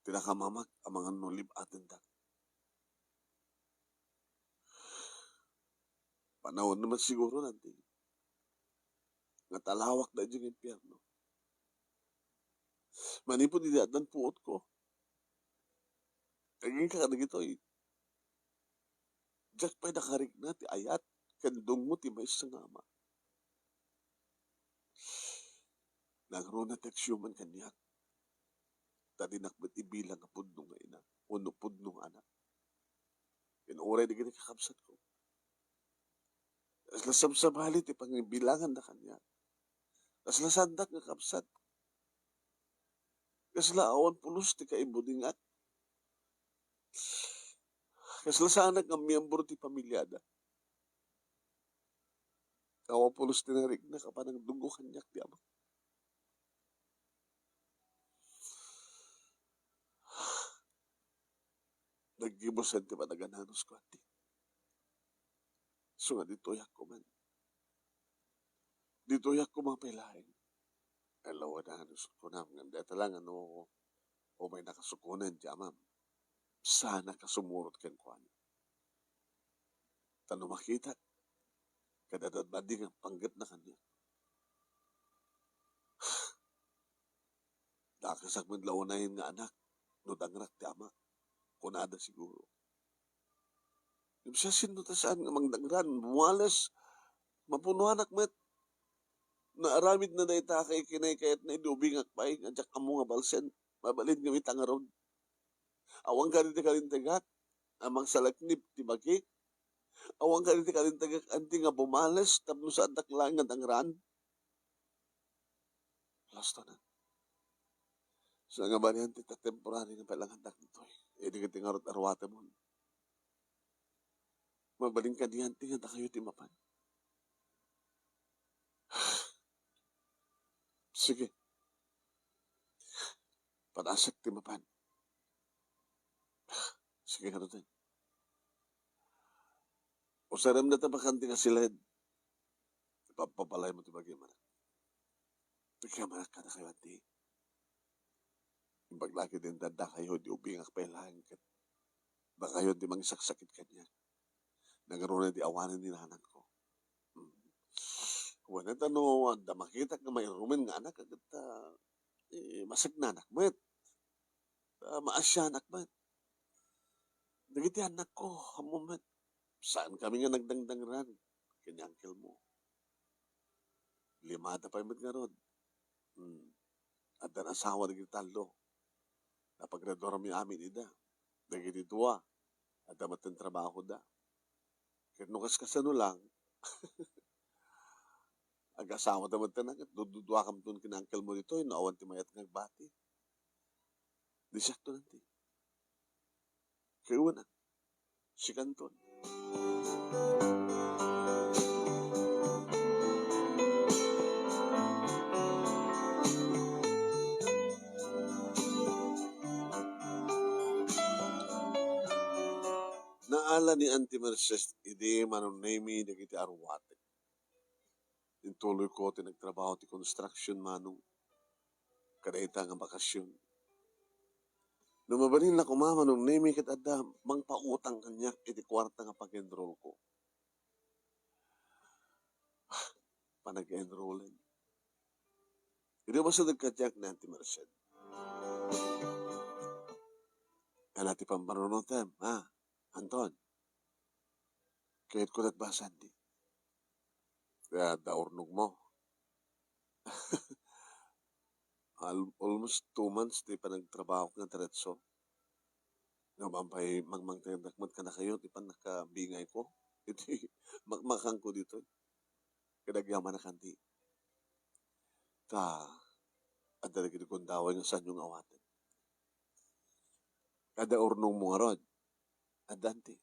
Tinakamamag ang mga nulib atin da. Panahon naman siguro nanti. Nga talawak na yung impyerno. Manipod di dan puot ko. Kaging ka na gito eh. Diyak pa'y nakarig na ti ayat. Kandong mo ti may isang ama. Nagro na teksyuman kanyak. Tadi nakbat ibilang nga pudno nga ina. Uno pudno nga anak. Inuuray di gini kakabsat ko. As lasam-sabali ti pangibilangan na kanya. As lasandak nga kapsat. Kas laawan pulos ti kaibudingat. Kas lasanak nga miyembro ti pamilyada. Kawa pulos ti narig na kapanang dugo kanyak ti ama. Naggibusan ti panagananos ko ati. So nga dito yak ko man. Dito yak ko mga pailahin. Alawa na hanus ko na. Nganda talang ano o may nakasukunan di amam. Sana kasumurot ken kuan. Tano makita. Kadadad banding ang panggat na kanya. Nakasak maglaonahin nga anak. No dangrak ti ama. Kunada siguro. Yung siya sinutasaan nga magdagran. Buwalas. Mapunuan akmet. Naaramid na dayta kay kinay kayat na idubing akpay. Adyak amo nga balsen. Mabalid nga mitangaron. Awang ka rin ti kalintagak. Amang salaknip ti bagi. Awang ka rin ti kalintagak. Anti nga bumalas. Tapno sa adak lang nga dangran. Lasto na. So nga ba niyan ti temporary nga palang handak nito eh. E di ka tingarot arwata mo. Mabaling ka diyan tingan ta kayo ti mapan. Sige. Panasak ti mapan. Sige ka natin. Usaram na tabakan ti nga silid. Papapalay mo ti bagay man. Pagkamanak ka na kayo ati. Yung paglaki din dada kayo di ubingak pa ilang. Da kayo di mangisaksakit kanya. Nagaroon na di awanan din anak ko. Wala tano, da makita ka may rumen nga anak. Agad masag na anak mo. Maasya anak mo. Nagiti anak ko, hamumet. Saan kami nga nagdangdangran? Kanya uncle mo. Limada pa yung nga rod. At dan asawa naging talo. Napagradora mi amin ida. Naging dua. At damat ang trabaho da. Kaya nukas kasano lang. Ag-asawa damat ka na. Dududwa kam doon kina uncle mo dito. Inaawan ti mayat ng bati. Di sakto nanti. Kaya una. Si Canton. Naala ni Auntie Mercedes, hindi manunemi nagiti arwate. Intuloy ko, tinagtrabaho ti construction manong kadaita nga bakasyon. Numabalin na kumama nung nemi kat adda, mang pautang kanyak iti kwarta nga pag-enroll ko. Panag-enrollan. Hindi ba sa nagkatyak na Auntie Mercedes? Kaya natin pamparunotem, ha? Anton, kahit ko nagbasan di. Kaya daurnog mo. Almost 2 months di pa nagtrabaho ko ng diretso. Nabampay mangmang dakmat ka na kayo, ti pan nakabingay ko. Iti makmakang ko dito. Kadagyaman na kanti. Ka, ada lagi kong daway nga saan yung awatan. Kada urnong mo nga rod, adante.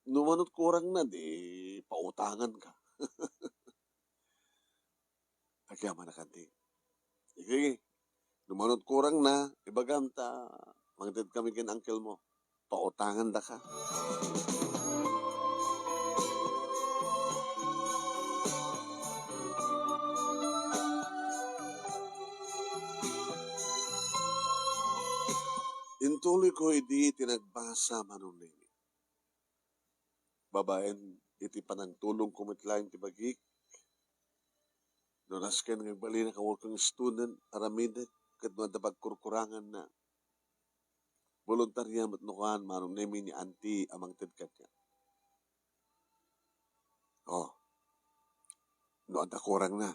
Numanot kurang na, di pautangan ka. Kagyaman na kanti. Sige, numanot kurang na, ibagam ta, mangtid kami kin uncle mo, pautangan da ka. Intuloy ko iti tinagbasa manunin. Babaen, iti panagtulong kumitlain ti bagik. Donas ken nga bali na kawal kang student, aramidet, kat mga pagkurkurangan na. Voluntarya matnukan, manong nemi ni auntie amang tidkat niya. Oh, no anda kurang na.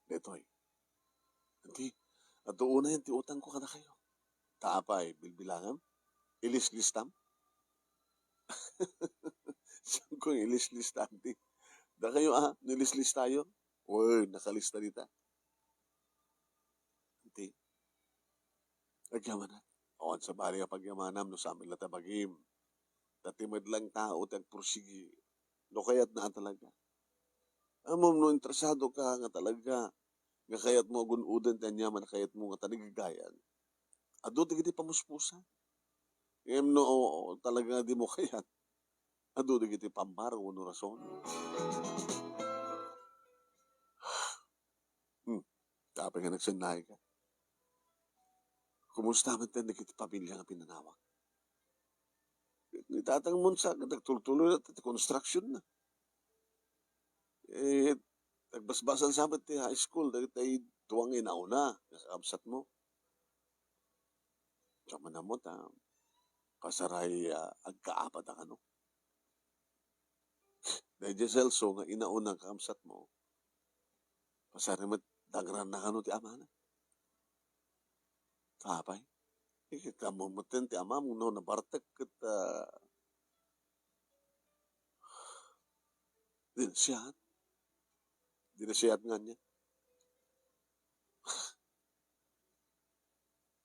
Detoy. Auntie, ato una yan, ti utang ko kada kayo. Taapay, bilbilangan, ilis-listam. Saan ko ilis-list, auntie? Da kayo nilis-list tayo? Uy, nakalista dita. Auntie, agyaman na. Awan sa bari nga pagyamanam, no sa amin lata bagim. Tatimad lang tao, tagpursigi. No kayat na talaga. Amom no interesado ka nga talaga. Nga kayat mo gunudan tanyaman, kayat mo nga taligagayan. Ado digiti pamuspusan. Ngayon no, talaga di mo kayat. Ado digiti pambaro, no rason. Kapag nga nagsanay ka. Kumusta man tayo digiti pamilya nga pinanawak? Itatang mo sa nagtuloy na construction na. Nagbasbasan sa amin ti high school, dahil tayo tuwang inauna, nakakabsat mo. Kama na mo, pasaray agkaapat ang ano. Dahil di selso nga inauna ang kakabsat mo, pasaray mo, dagran na kano ti amana. Kapay. Kamumutin ti amam, no, nabartek kat dinasiyat. Dinasiyat nga niya.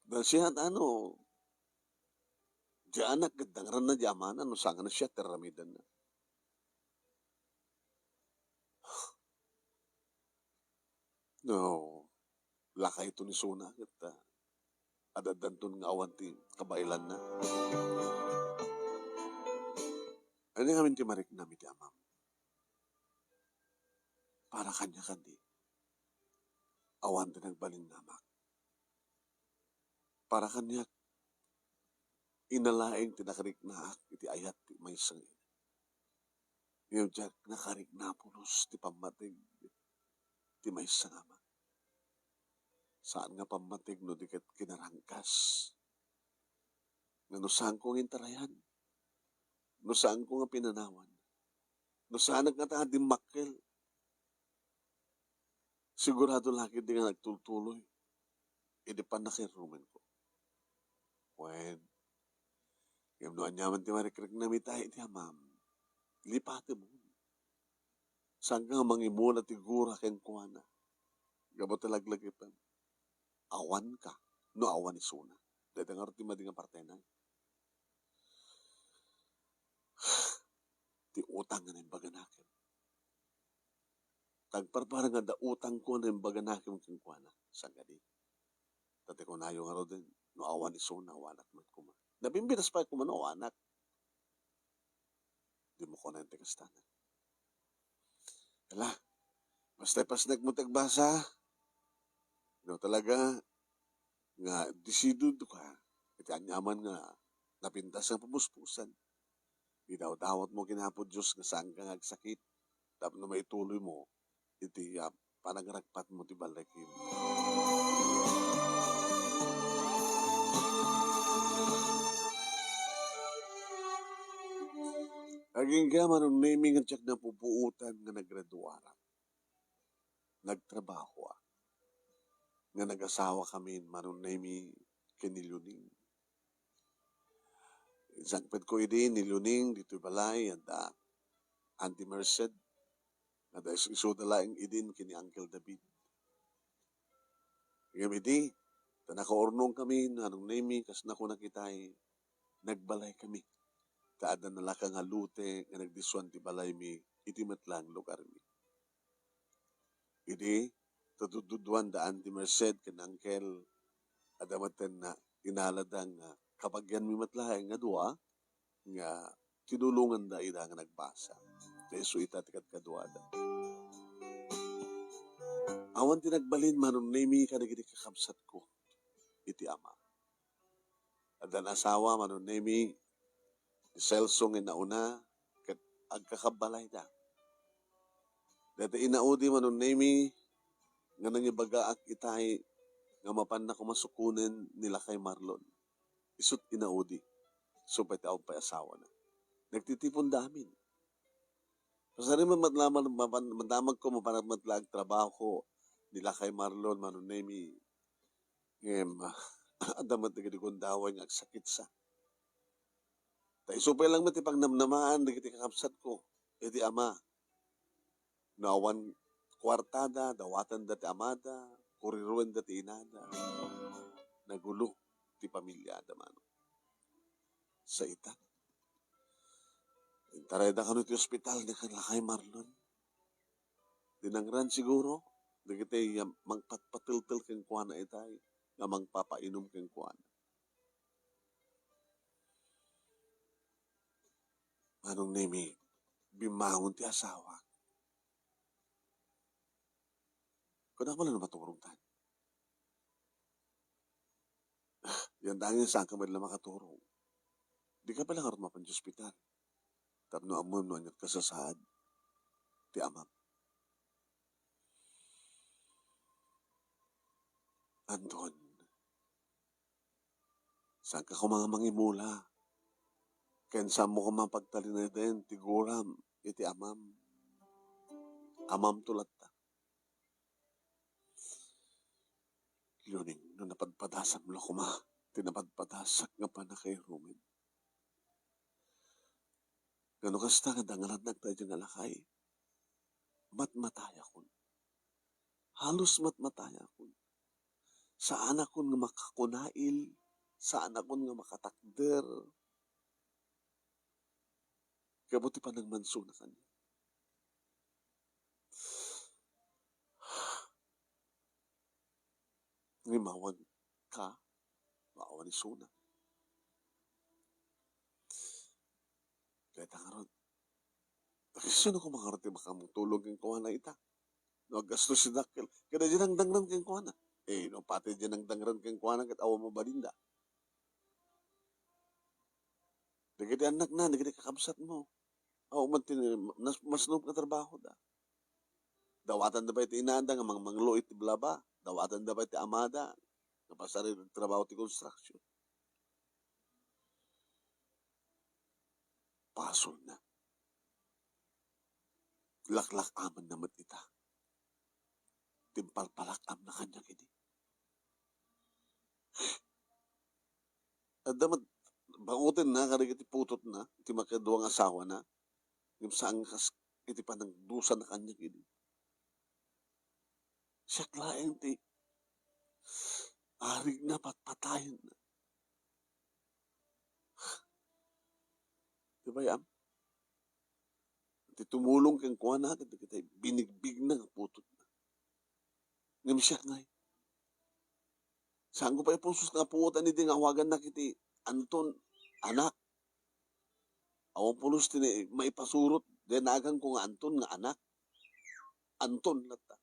Dinasiyat ano, di anak, dagran na di amana, no, sanga na siya, teramidan na. No, lakay ito ni Suna, at adadanton nga awan ti kabailan na. Ano nga ti marik namin ti amam? Para kanya kandi. Awan ti nagbalin namak. Para kanya inalaing ti nakarik na iti ayat ti may sangin. Yung jak nakarik na pulos ti pamatig ti may sangama. Saan nga pamatig no diket kinarangkas? Nga no saan kong intarayan? No saan ko nga pinanawan? No saan nga dimakkel? Sigurado lagi di nga nagtultuloy. Hindi pa nakirumen ko. When, yung noan yaman ti marikrik na mitay ti amam, lipate mo. Saan nga mangimula ti gura ken kuana? Gabo talaglagipan. Awan ka, no awan ni Suna. Dadangar ti madinga partenay. Ti utang nga na baganakin. Tagparpara nga da utang ko na baganakin kong kuana. Saan nga di? Tati ko na yung araw din, no awan ni Suna, awanak man kuma. Nabimbinas pa ko man, awanak. Di mo ko na yung tigastanan. Kala, basta pas nagmutagbasa, no talaga, nga disidud ka, iti anyaman nga, napintas ang pamuspusan. Idaw-dawat mo kinapod Diyos nga saan ka nagsakit. Tapos na maituloy mo, iti panagragpat mo ti balakim. Aging gaman ang naming at siyak na pupuutan nga nagraduara. Nagtrabaho nga nag-asawa kami manong nami kiniluning. Insangpet ko idi niluning dito balay at Auntie Merced na da iso dalaing idin kini Uncle David. Ngam idi, nakaurnong kami nanong nemi kas na ko nakitay nagbalay kami. Kaada nalaka nga lute nga nagdiswan ti balay mi iti matlang lugar mi. Idi, tatududuan da Auntie Merced ken Uncle adamaten na inaladang kapagyan mi matlahay nga dua nga tinulungan da ida nga nagbasa. Kayso ita tikat kaduada. Awan tinagbalin manon nemi kanagiti kakabsat ko iti ama. Adan asawa manon nemi ni Celso nga nauna ket agkakabalay da. Dati inaudi manon nemi nga nangibagaak itay nga mapan na kumasukunen nila kay Marlon. Isut inaudi. So pati ako pa asawa na. Nagtitipon damin. Pasari madamag ko mapanagmatlag trabaho ko nila kay Marlon manon nemi ngem adamat nagiti kundawan nga agsakit sa. Ta isupay lang mati pagnamnamaan nagiti kakabsat ko iti ama. Nawan kwartada dawatan dati amada kuriruan dati inada. Nagulo ti pamilya daman. Sa ita. Taray da kano ti ospital ni kay Marlon. Dinangran siguro. Nagitay mangpatpatiltil keng kuana itay. Nga mangpapainom keng kuana. Manong nemi, bimangon ti asawa. Kuna pala na maturong tan. Yan dangin saan ka man lang makaturong. Di ka pala karoon mapan di ospital. Tapno amon no anyat kasasaad. Ti amam. Anton. Saan ka mga mangimula? Kensa mo ka mapagtalina din, tiguram, iti amam. Amam tulat ta. Luning, no napadpadasan mo kuma, tinapadpadasak nga pa na kay Rumen. Gano kasta nga dangalan nagtayo nga lakay. Matmataya kun. Halos matmataya kun. Saan akon nga makakunail, saan akon nga makatakder. Kabuti pa ng manso na kanya. Ngimawan ka, maawan ni Suna. Kaya tangaron. Sino ko makarati makamong tulog yung kuha na ita? No, gasto si Dakil. Kaya dyan ang dangran kang kuha na. No, pati dyan ang dangran kang kuha na kat awa mo balinda. Nagiti anak na, nagiti kakabsat mo. Mas noob na trabaho da. Dawatan da ba iti inanda nga manglo iti blaba. Dawatan da ba iti amada. Napasari ng trabaho ti construction. Pasol na. Laklak aman naman ita. Timpalpalakam na kanya kini. At damat, bangutin na, karigit putot na, iti makaduang asawa na, yung saan kas, iti panang dusa na kanya kini. Siya klaeng ti, arig na patpatayin na. Diba yan? Iti tumulong kang kuha na, kita binigbig na ang putot na. Ngam siya ngay. Saan ko pa ipusos nga puutan ni ding awagan na kiti Anton, anak. Awang pulos tini, maipasurot, dinagan ko nga Anton nga anak. Anton lata.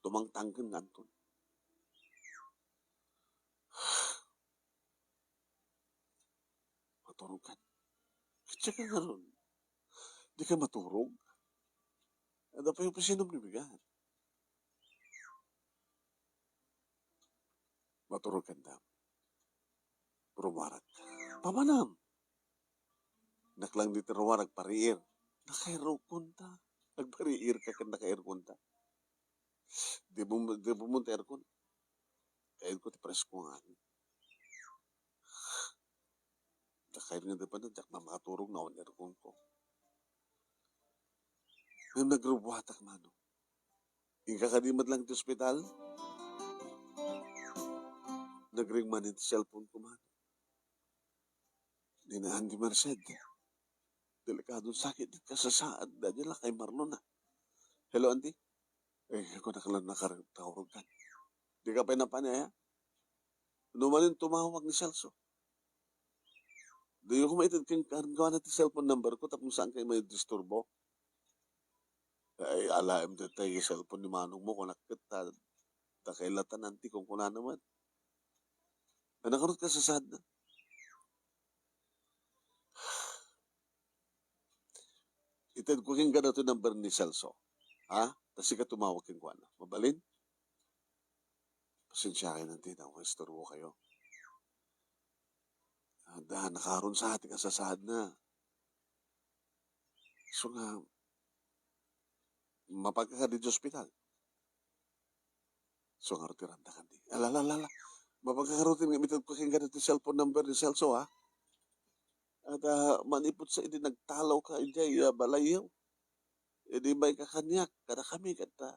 Tumangtangkin nga Anton. Maturog ka. Kitsa ka nga ron. Di ka maturog. Ada pa yung pasinom ni Bigan. Maturog ka na. Rumarag. Pamanam. Naklang dito rumarag pariir. Nakairo kunta. Nagpariir ka kan nakairo kunta. Di bumunta aircon. Kaya ko ti presko nga. Tsaka nga pa na, tsak na makaturog na on aircon ko. Nang nagrubuhatak mano. Ikakadimat lang sa ospital, nagring man ito cellphone ko man. Dinaan di Merced. Delikadong sakit at kasasaad na nila kay Marlon na. Hello, auntie? Ako nakalang nakatawag ka. Di ka pa napanaya? Ano man yung tumawag ni Celso? Di ko maitid kang gawa natin cellphone number ko tapos saan kayo may disturbo? Ay, alaim din tayo yung cellphone ni Manong mo kung nakita. Takailatan, auntie, kung kuna naman. Nakarot ka sa sad na. Itid ko king gano'n number ni Celso. Ha? Tapos ka tumawag king kuwan. Mabalin? Pasensya kayo ng tita kung istorbo kayo. Nakaroon sa ating kasasahad na. So nga, mapagkakadid sa ospital. So nga rotiranda ka di. Alalala. Mapagkakarotin nga mitad ko king gano'n cellphone number ni Celso, ha? At manipot sa hindi nagtalaw ka, hindi balayaw. Hindi may kakanyak, kada kami, kada.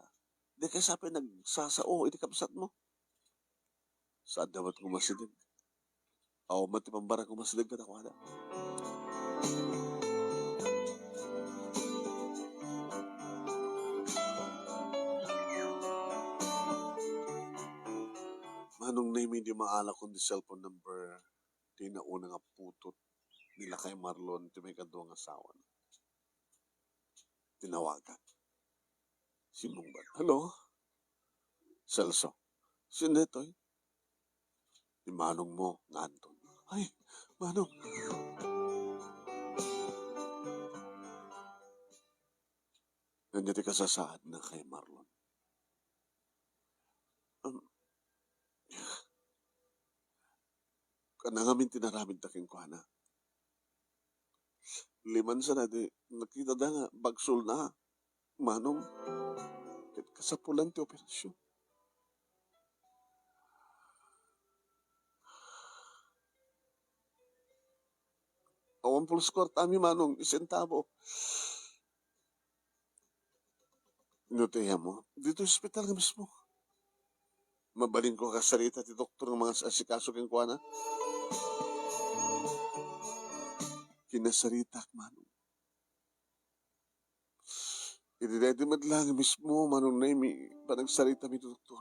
Hindi kayo sabi nagsasao, hindi kapsat mo. Saan dapat ko masidig? Ako matipambara ko masidig ka na ko ada. Manong name hindi maala kundi cellphone number, di na una nga putot nila kay Marlon, di may kaduang asawa na. Tinawagan. Sinong ba? Hello? Celso. Sino ito eh? Di Manong mo, nga Anton. Ay, Manong. Nandiyan ka sa saad na kay Marlon. Kanangamin tinaramid taking ko na. Liman sa na di, nakita na nga, bagsol na. Manong, kasapulan ti operasyon. Awan full score tami Manong, isentabo. Inuteya mo, dito sa hospital ka mismo. Mabalin ko kasarita ti doktor ng mga asikaso kang kuha na. Kinasarita Manong. Ididedi madlang mismo Manong na panagsarita mi doktor.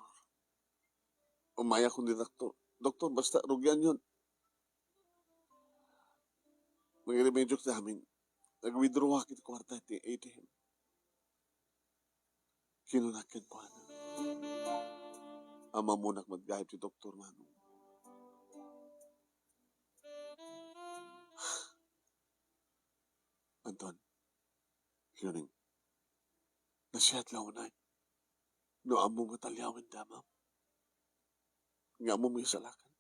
Umaya ko ni doktor. Doktor, basta rugyan yun. Mag-remedyo ka namin. Nag-withdraw ako iti kwarta iti ATM. Kinunakin ko na. Ama mo mag-gahip ti doktor Manong. Anton, yun nasiyat lang unay. No amo matalyawin damam. Nga mo may salakan.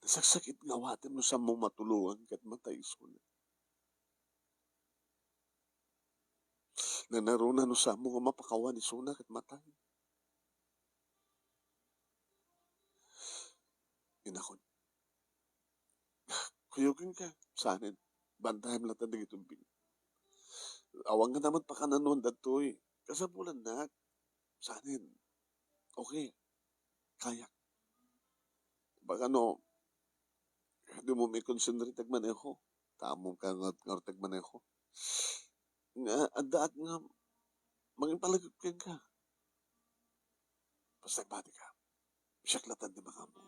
Nasaksakit nga watin mo sa mo matulungan kat matay na. Na naroon no sa mo nga mapakawan ni Suna kat matay. Inakon. Kuyugin ka. Sanin. Bantahan lang tayo itong bin. Awang nga naman pa ka nanon datoy. Kasabulan na. Sanin. Okay. Kaya. Baka no, di mo may concentrate tagmaneho. Tamong ka nga tagmaneho. Nga, adaat nga, maging palagod ka. Basta bati ka. Siyaklatan di baka mo.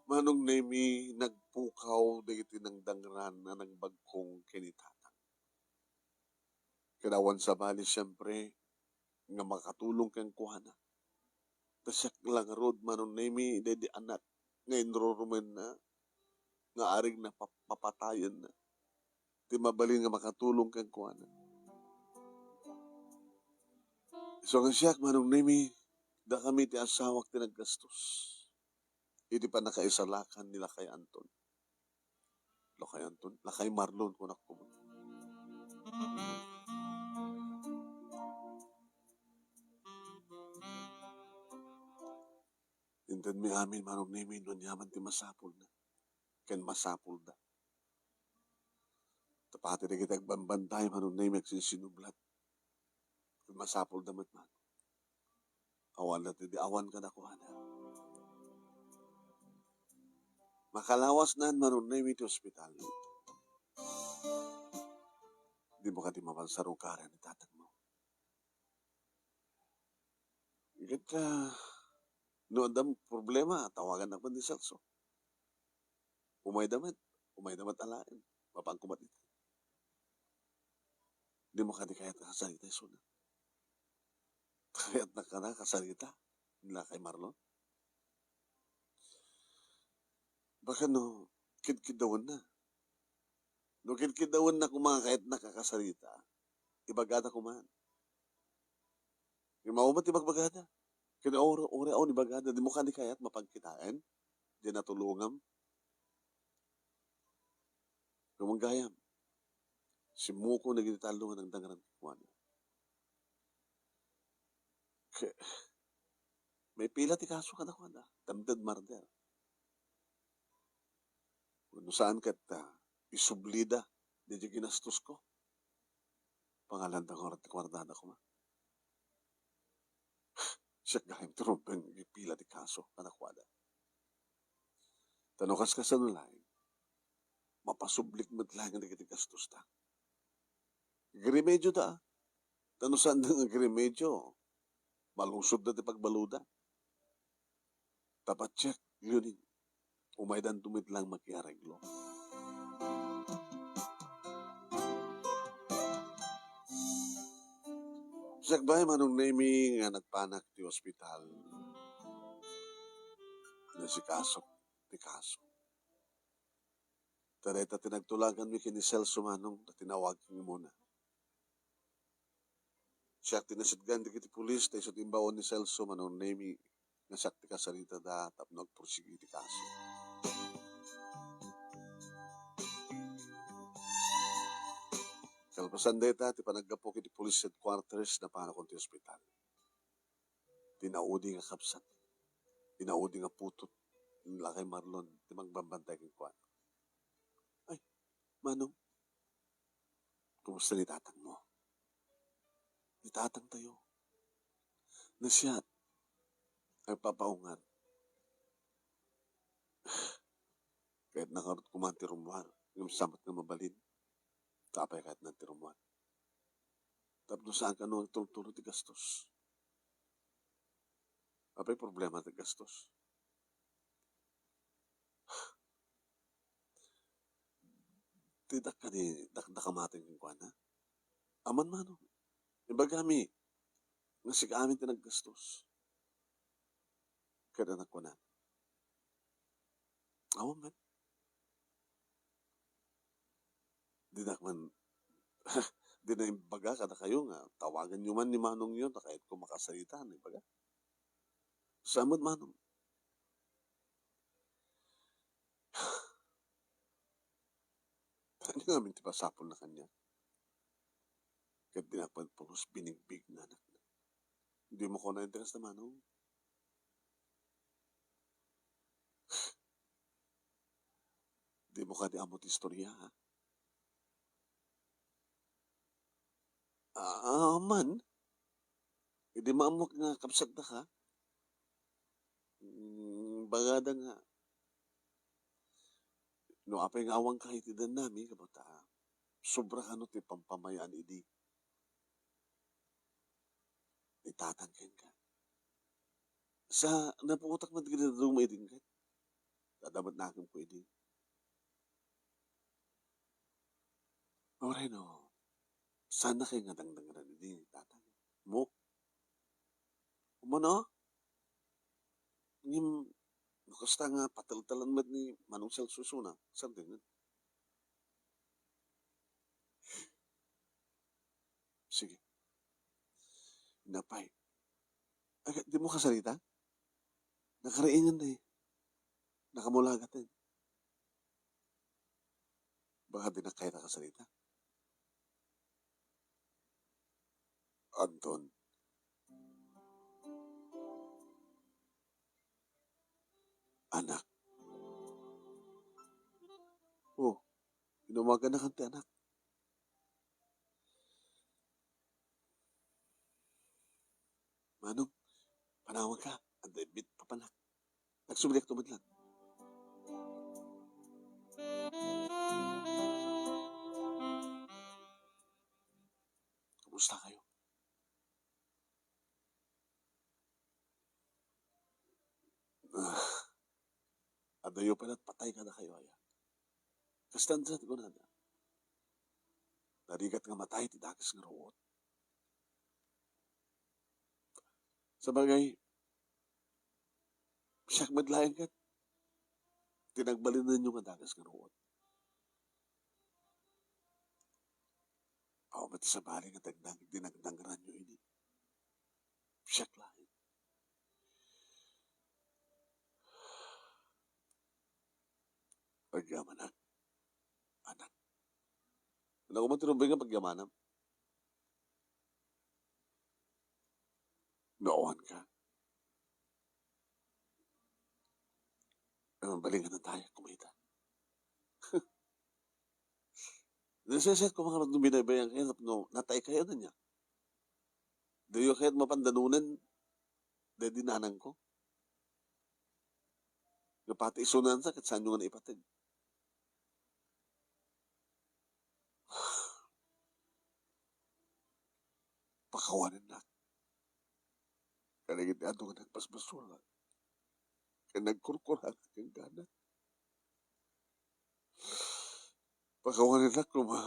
Manong nemi nagpukaw dagiti ng dangran na nagbagkong kinitatang. Kinawan sa bali siyempre nga makatulong kang kuhana. Tasyak lang road manong nemi dedi anak nga enrollment na nga aring na papatayan na. Di mabalin nga makatulong kang kuhana. So nga siyak manong nemi da kami ti asawak ti naggastos. Hindi pa nakaisalakan nila kay Anton. Kay Anton, kay Marlon kung ako. Intan mi amin manong nimi nun yaman ti masapul na. Ken masapul da. Tapati na kita bambantay manong nimi agsisinublat. Ken masapul da man. Awan na ti di awan ka na kuhana. Makalawas na manong nimi ti ospital. Di mo ka di mapansarukaran ni tatag mo. Ikat ka, no andam problema, tawagan na pa ni Celso. Umay damat alain, mapangkumatit. Di mo ka di kayat nakasalita iso na. Kayat na ka nakasalita nila kay Marlon. Baka no, kidkidawan na. No kidkidawan na kumanga kahit nakakasalita, ibagada kumahan. Yung maumat ibagbagada. Kaya ore ni bagada, di mo ka di kayat mapagkitaan, di natulungam. Kumanggayam. Si Muko nagititalungan ng dangaran kuwan. May pila ti kaso ka na kuwan. Tamdad murder. Kung saan kat isublida, di ginastos ko. Pangalan ng orat ti kwardada ko ma. Siya gayam turumpen pila ti kaso ka na kuwan. Tanukas ka sa nulay, mapasublik mo't lang ang nagitigastos ta. Grimedyo da. Tanusan ng grimedyo, malusod na ti pagbaluda. Tapat check, yun umaydan tumit lang magkiareglo. Sagbay manong naming nga nagpanak ti ospital na si Kaso, ti Kaso. Tareta tinagtulagan mi kini Celso manong na tinawag mo muna. Siya tinasidgan di kiti pulis tayo sa timbaon ni Celso manong nami nga siya ti kasalita da tapnog pursigi ti Kaso. Kalpasan deta ti panaggapo kiti police headquarters na panakon ti ospital. Tinaudi nga kapsat. Tinaudi nga putot. Nila kay Marlon, ti magbambantay kong kwan. Ay, manong, kumusta ni tatang mo? Ni tatang tayo. Na siya, ay papaungan. Kahit nakarot kumanti rumwar, yung samat nga mabalin. Tapay kahit nanti rumwar. Tapos saan ka nung tulong ti gastos? Apay problema ti gastos. Tidak ka ni dakamating kong kwan, ha? Aman manong. Ibagami, nga siga amin tinaggastos. Kada na ko na. Awan man. Di na man, di na imbaga kada kayo nga, tawagan nyo man ni manong yun, na kahit kung makasalita, na imbaga. Samad manong. Ano namin tipasapol na kanya? Kahit dinapagpagos binigbig na anak na. Hindi mo ko na-interest na manong. Di mo ka di amot istorya, ha? Man, hindi maamok nga kapsag na ka. Bagada nga. No, apay nga awang kahit idan nami, kabata, sobra ka no, ti pampamayaan idi. Itatangkin ka. Sa napuutak man tigil na mo idin ka. Dadamat na akin ko idi. Oray no, sana kayo nga dangdangan idi, tatang. Mo, umano, ngim, nakasta nga pataltalan mo ni Manong Celsusuna, saan din? Sige. Napay. Ay, di mo kasalita? Nakaraingan na eh. nakamulagatin. Baka di na kaya nakasalita. Anton, anak. Oh, inumaga na kante anak. Manong, panawag ka. Ang bit pa panak. Nagsumilik tumad lang. Kumusta kayo? Adayo pa na't patay ka na kayo, aya. Kastansan ko na. Narigat nga matay, tidakas nga root. Sa bagay, siyak madlayan ka. Tinagbalinan nyo nga dagas nga root. Ako mati sa bali nga dinagdangran nyo ini. Siyak lain. Pagyamanan. Anak. Ano ko matinubay nga pagyamanam? Nooan ka. Balingan na tayo, kumita. Nasaset ko mga nung binabayang kayo, no, natay kayo na niya. Dayo kayo't mapandanunan, dahil dinanang ko. Napati isunan sa, kat saan nyo nga naipatid. Pakawanan na. Kanagit na ito nga nagpasbasura. Kaya nagkurkuran kang gana. Pakawanan na kuma.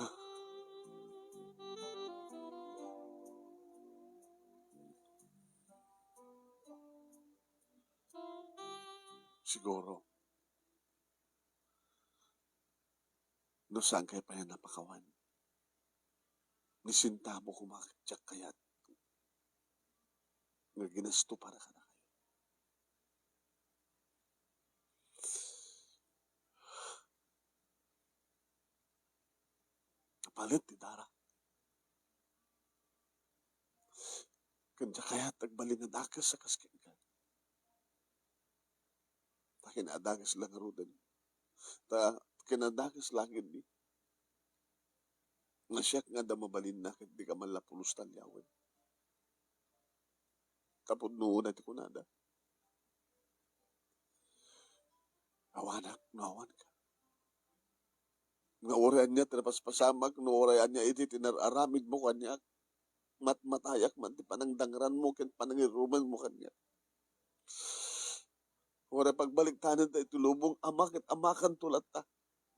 Siguro, no saan kayo pa yan napakawan? Nisinta mo kumakitsak kaya't nga ginasto para ka na kayo. Kapalit ti Dara. Kanya kaya't nagbalin na dakas sa kaskin ka. Ta kinadagas lang rudan. Ta kinadagas langin ni. Nga siyak nga da mabalin na kaya di ka man lapulos talyawan. Kapod noon na ti kunada. Awanak, nawan ka. Nga orayan niya, tinapaspasamak, nga orayan niya, iti tinararamid mo kanya, matmatayak man, ti panangdangran mo, ken panangiruman mo kanya. Ora pagbalik tanan ta itulubong amak at amakan tulat ta.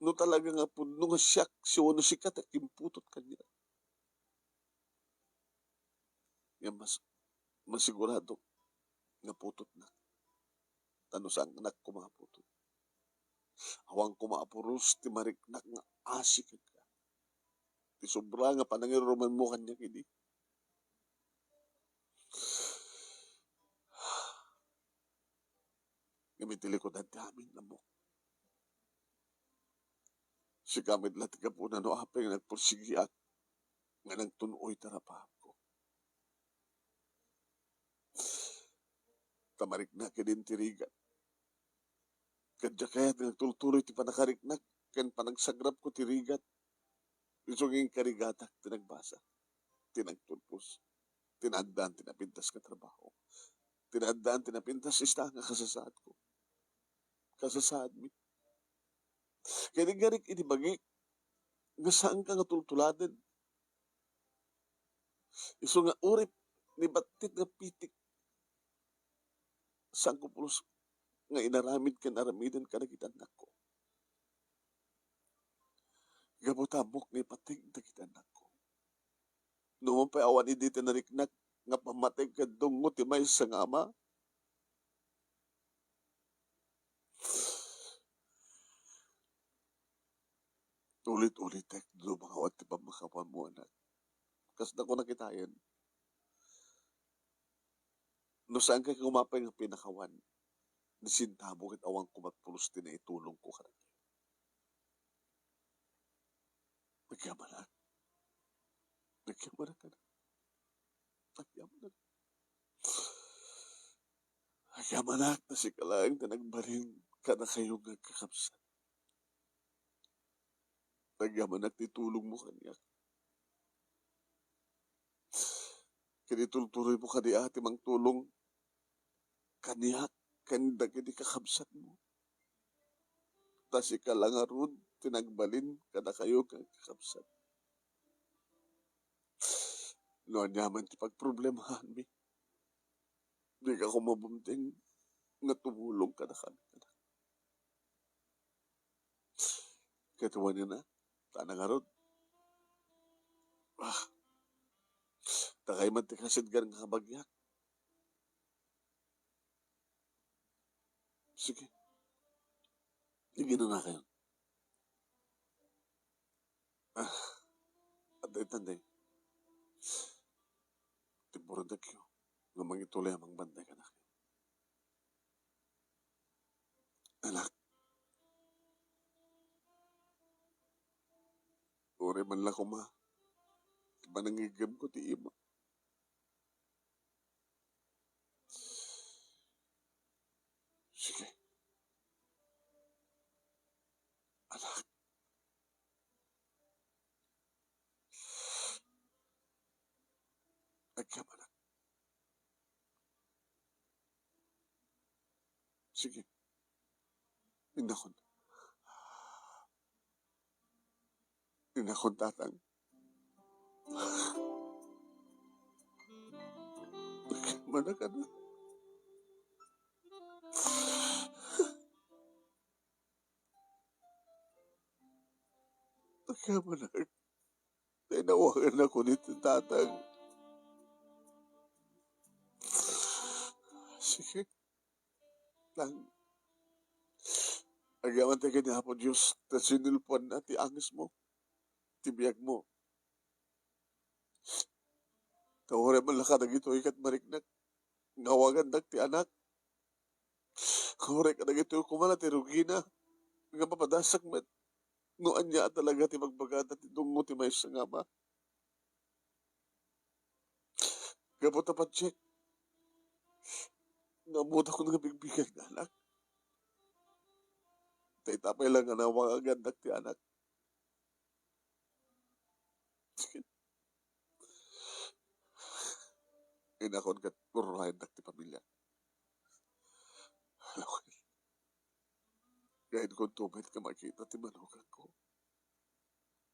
No talaga nga po, no nga siyak, siya no sikat at kimputot kanya. Yan masigurado, nga putot na. Tano saan anak ko mga putot. Awang kumaapuros, ti mariknak nga asik ka. Ti sobra nga panangiruman mo kanya kini. Gamitili ko dati amin na mo. Si gamit lang tiga po na no apay nga nagpursigi at nga nagtunoy tarapahap ko. Tamarik na kinin tirigan. Kadya kaya nagtultuloy ti panakariknak ken panagsagrap ko tirigat. Isuging karigatak tinagbasa. Tinagtulpos. Tinandaan tinapintas ka trabaho. Tinandaan tinapintas ista nga kasasaad ko. Kasasaad mi. Kaya garik inibagi nga saan ka nga tultuladen. Iso nga urip ni batit nga pitik saan ko pulos nga inaramid ka naramidan ka nagitan ko. Gabutabok ni patig nagitan ko. Noong pa awan hindi tinariknak nga pamatay ka dungo ti may sa ama. Ulit-ulit tek do mga awat ti pamakapan mo anak. Kas na ko nakitayan. No saan ka kumapay nga pinakawan. Nisintabo kit awang kumatpulos din na itulong ko ka. Nagyamanan. Nagyamanan ka na. Nagyamanan. Nagyamanan na si Kalaang na nagbarin ka na kayong nagkakapsan. Nagyamanan itulong mo kanya. Kinitultuloy mo kani ate mang tulong kaniya kanda kini kakabsat mo. Ta si Kalangarod tinagbalin kada kayo kang kakabsat. No anyaman ti pagproblemahan mi. Di ka ko mabunting nga tumulong ka na kami. Katuwa niya na, Kalangarod. Takay man ti kasid ka ng kabagyak. Sige. Sige na kayo. Tanday. Timburan na kayo. Nga mangituloy amang banday ka na kayo. Anak. Uri man lang ko ma. Diba nangigam ko ti ima. Sige. Anak. Agyaman. Sige. Inakon. Inakon tatang. Agyaman ka na. Agyaman na. Tinawagan ako nito tatang. Sige. Lang. Agyaman tayo kanya po Diyos. Ta sinilpon na ti angis mo. Tibiyag mo. Tawari man laka nagito ikat mariknak. Ngawagan dag ti anak. Kawari ka nagito kumala ti Rugina. Nga papadasak met. No anya talaga ti magbagada ti dungo ti may sangama. Gabot na pa-check. Namuta ko nga bigbigan nga anak. Tay-tapay lang nga nawagan dag ti anak. Sige. Inakon kat purahin dag ti pamilya. Alawin. Ngayon kong tumit ka makita ti manugang ko.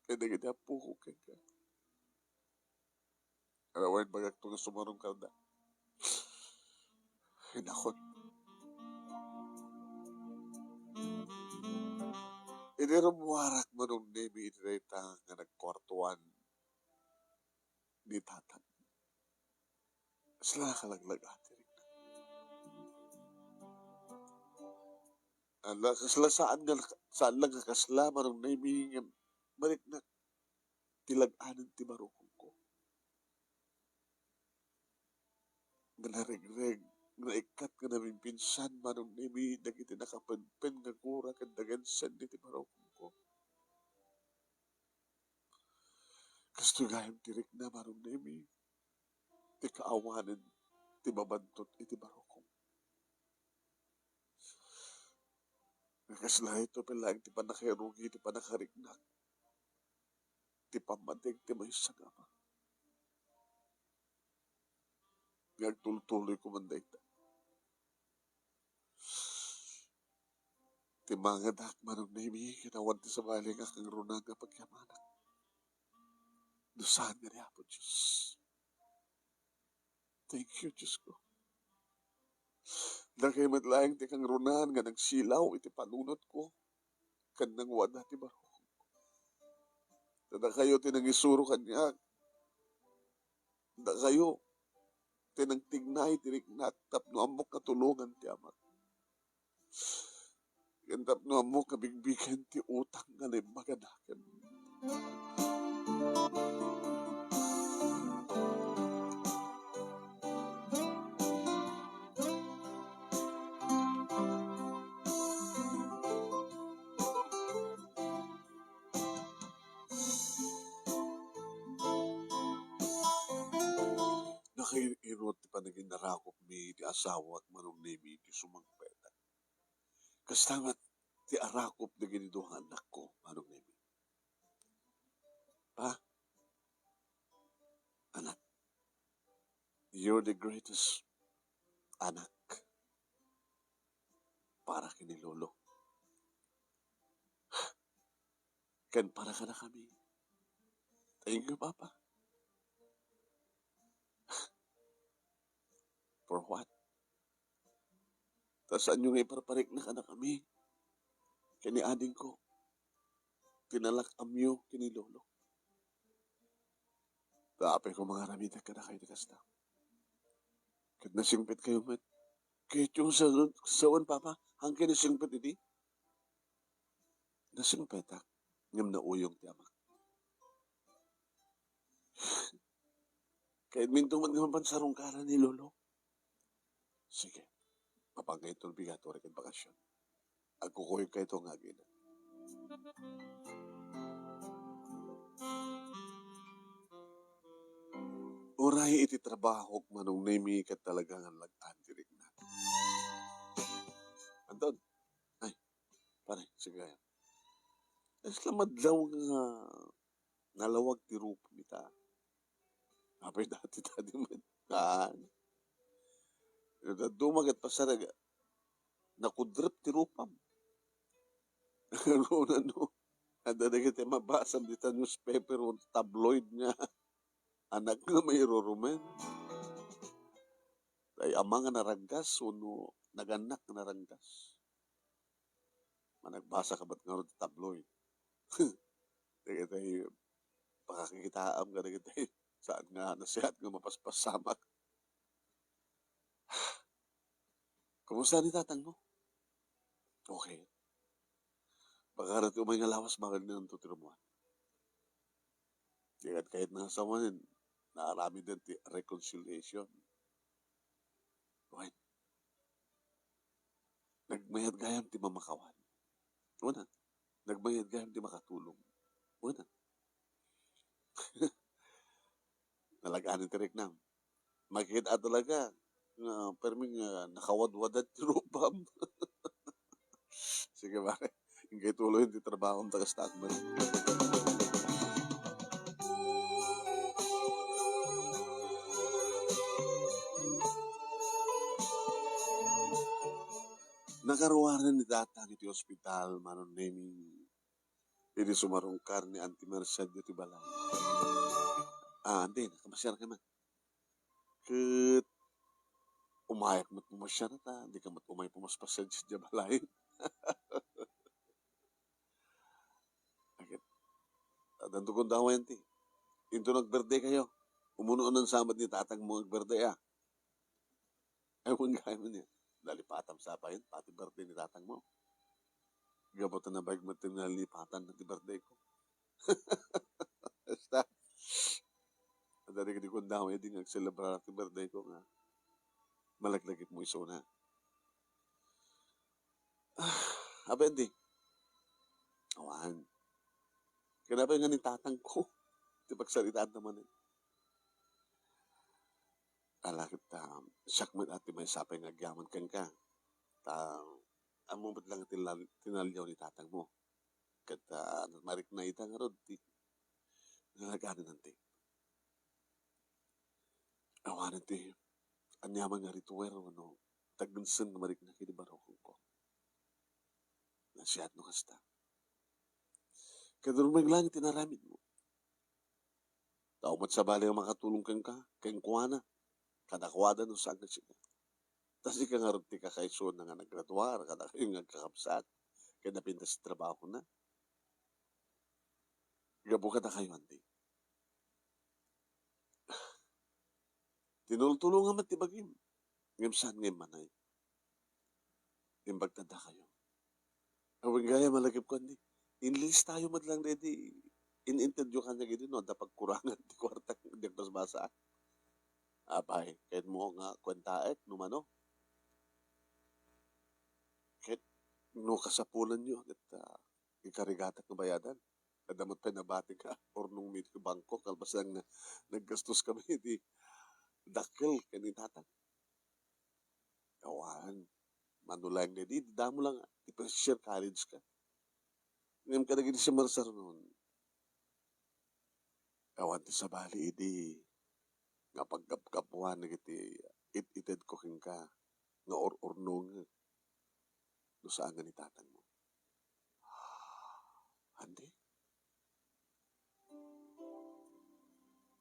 Kaya naging apo ko ka. Alawin bagak ito nga sumarong ka na. Inakon. Inirumarak manong nemi itinayta nga nagkwartuan ni tatang. Sila nakalaglag ati rin. Kasla saan lang kakasla manong nemi nga balik na tilag-anan ti marukong ko. Nalaregreg, naikat ka namin pinsan manong nemi nagiti nakapenpen nga kura kandagansan ni ti marukong ko. Kasto gayam tirik na manong nemi ti kaawanan ti babantot iti marukong. Nakasla ito pilang ti panakarugi ti panakarignak. Ti pamatig ti may sagama. Ngagtultuloy ko man dayta. Ti mga dak manong nemi kinawan ti sabali nga kang runang nga pagyamanak. Dusahan nga niya po Diyos. Thank you Diyos ko. Dahil matlayang ti kang runan nga nagsilaw iti panunot ko. Kanang wada ti barukong ko. Tada kayo tinangisuro kanya. Tada kayo tinang tignay tiriknat tapno amok katulungan ti amat. Yan tapno amok kabigbigan ti utang nga limbaganakan. naging narakop mi ti asawa at manong nemi ti sumangpeta. Kastamat ti arakop na giniduhan anak ko, manong nemi. Pa, anak, you're the greatest anak para kini lolo. Kan para ka na kami. Thank you, Papa. For what? Tasan yung iparparik na ka na kami. Kini ading ko. Tinalakam nyo kini lolo. Tapay ko mga ramita ka na kayo di kasta. Kat nasingpit kayo, met. Kahit yung sawan, Papa, hangkin nasingpit iti. Nasingpit, ha? Ngam na uyong ti amak. Kahit mintong magnaman pansarong kara ni lolo. Sige, papangay itong bigato rin bakasyon. Agkukuhin ka itong agina. Uray iti trabaho manong nemi kat talagang lagaan tirik na. Anton, ay, pare, sige. Selamat daw nga nalawag ti rupo nita. Apay dati man. Dumagat pa sa nakudrip ti rupam. Ano, ada na kita mabasam dita newspaper o tabloid nga. Anak nga may rurumen. Ay amang nga naranggas o no, naganak nga naranggas. Managbasa ka ba't nga rin tabloid? Kita pakakikitaam ka na kita saan nga nasihat nga mapaspasamak. Kumusta ni tatang mo? Okay. Pagkarat umay nga lawas bakal na ng tutiramuan. Kahit nasawanin, naarami din ti reconciliation. Okay. Nagmayad gayam ti mamakawan. Una. Nagmayad gayam ti makatulong. Una. Nalagaan ti Reknam. Makikita talaga perming nakawadwadat ti rupam. Sige ba? Hingga tuloy ti trabaho ang taga-Stockman. Nakaruwaran ni datang iti ospital manon naming iti sumarungkar ni Auntie Merced iti balay. Hindi, nakamasyar ka man. Kat umayak mo't pumasyar na ta, hindi ka mo't umay pumaspasad siya balay. Danto kong daw yan ti. Into nagberde kayo. Umunoon ng samad ni tatang mo nagberde Ewan gaya mo niya. Lalipatam sa pa yun, pati birthday ni tatang mo. Gabotan na bag mo tinalipatan na ti birthday ko. Basta. Dari ka di ko daw di nag-celebrate ti birthday ko nga. Malaglagit mo iso na. Abendi. Awan. Kanapa nga ni tatang ko. Di pagsalitaan naman Alakit sakmat ati may sapay nga agyaman kang ka. Amo ba't lang tinalyaw ni tatang mo. Kat marik na itang arod. Nalagana nanti. Awanan ti. Anyaman nga rituwer. Tagansan na marik na kinibarokong ko. Nasiyat no kasta. Kadurumay lang tinaramid mo. Taumat sa bali ang makatulong kang ka. Kang kuwana. Kadakwada no sa agad siya. Tapos ka nga rin ti kakaiso na nga naggraduar, kada kayo nga kakapsat, kaya napintas sa trabaho na. Gabo ka na kayo, andi. Tinultulungan man ti bagim. Ngamsan ngayon manay. Timbagtanda kayo. Awang gaya malagip ko, andi. Inlis tayo madlang ready. In-interview ka na gini, no? Dapat kurangan ti kwartang nagbasbasa. Abay, kahit mo nga kwentaek, numano. Kahit no kasapulan nyo, at ikarigatak na bayadan. Kadamot pa nabati ka, or nung meet ko bangko, kalbas lang na naggastos kami, di dakkel kani tatang. Kawan, manulang na di damo lang, i-share college ka. Ngayon ka naging si Marsar noon. Kawan ti sa bali, idi, nga pagkapkapuan, nagiti, it-ited ko king ka, nga or-ornong, no saan nga ni tatang mo. Andi?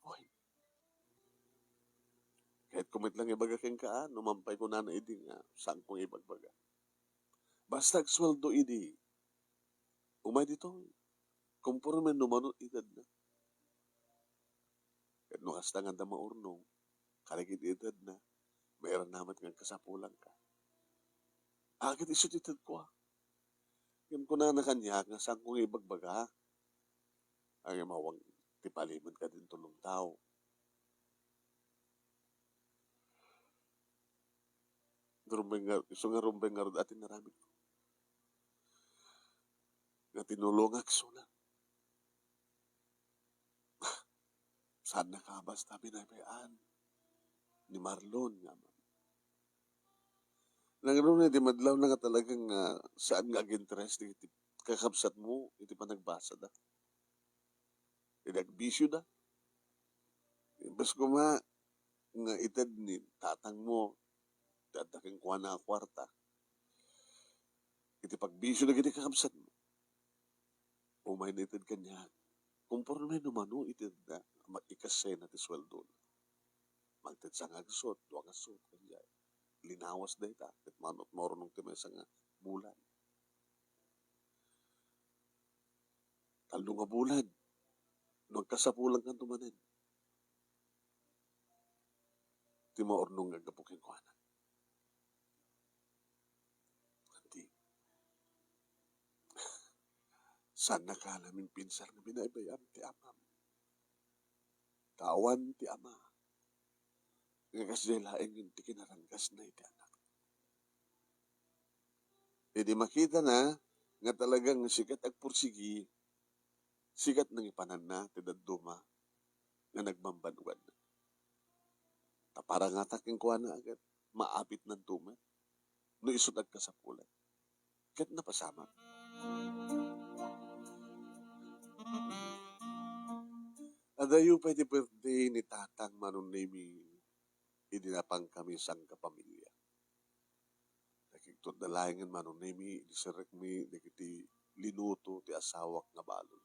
Oy, kahit kumit lang ibaga king ka, numampay ko na idi nga, saan kong ibagbaga. Basta sweldo idi, umay dito, kumpurme numano edad na. Kahit no hasta nga da maurnong, karigid edad na, mayroon naman nga kasapulang ka. Agad isut itad ko Yan ko na nakanya nga saan kong ibagbaga. Ang mawang tipaliman ka din tulong tao. Iso nga rumbay nga rod atin naramit ko. Nga tinulong aksunan. Saan nakabas tabi na ibayaan ni Marlon nga man. Nang di madlaw na nga talagang saan nga ag-interest iti kakabsat mo, iti pa nagbasa da. Nagbisyo da. Bas kuma nga itad ni tatang mo, dadaking kuha na kwarta. Iti pagbisyo na giti kakabsat mo. Umay na itad kanya. Kumporme numano itad na ikasay na ti sweldo na. Magtid sa nga agsot, duwag agsot kanya. Linawas da ita, at manot marunong ti may nga bulan. Talo nga bulan, nagkasapulang kang tumanin. Ti maurnong nga gapukin ko anak. Hindi. Saan nakalamin pinsar nga binaybayam ti amam. Kawan ti ama. Nga kasi laing yung ti kinaranggas na iti anak. Hindi makita na nga talagang sikat agpursigi, sikat nang ipanan na ti daduma nga nagmambanuan na. Para nga taking kuha na agad, maapit ng tumat, no isod agkasapulan. Kat napasama. Adayo pa iti birthday ni tatang manon nami idinapang kami sang kapamilya. Nakikitod na layangan manon nami idisirek mi nakiti linuto ti asawak nga balon.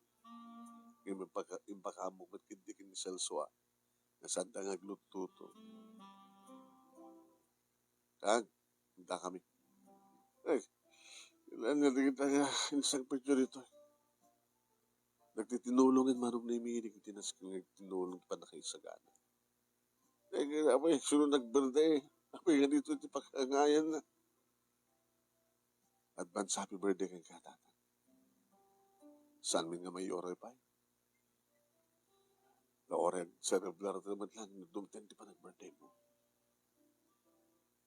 Ngayon impakaamok at kindikin ni Selswa na sanda nga aglututo. Kag, hindi kami. Ay, ilan nga kita nga insang picture ito. Nagtitinulungin manong na iminig tinulong pa na kayo sa gana. Eh, apay, sunod nag-birthday. Apay, ganito iti pagkangayan na. Advance happy birthday kang katatan. Saan min nga may oray pa? Na oray, cerebral naman lang, dumten di pa nag-birthday mo.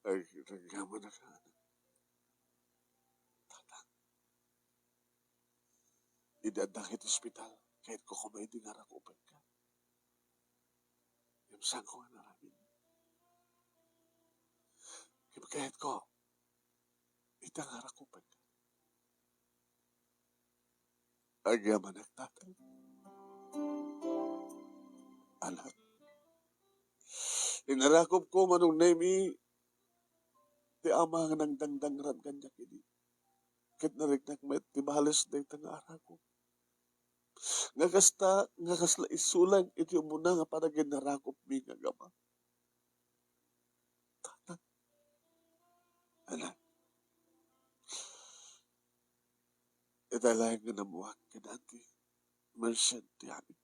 Ay, nagyaman na ka. Tatang. Idadakit ospital, kahit ko kumay di nga rakupan ka. Yung saan ko nga naramin. Kahit ko, itangarakupan ka. Agyaman ang tatang. Anak. Inarakop ko manong nemi, ti ama nga nang dangdangran kanya kini. Kahit narignak met, ti bahalas na itang arakop. Nga kasla isulang, iti umuna nga panagin narakop mi nga gama. Tatang. Anak. Italayan nga namuhak ka dati. Merchant ti amin.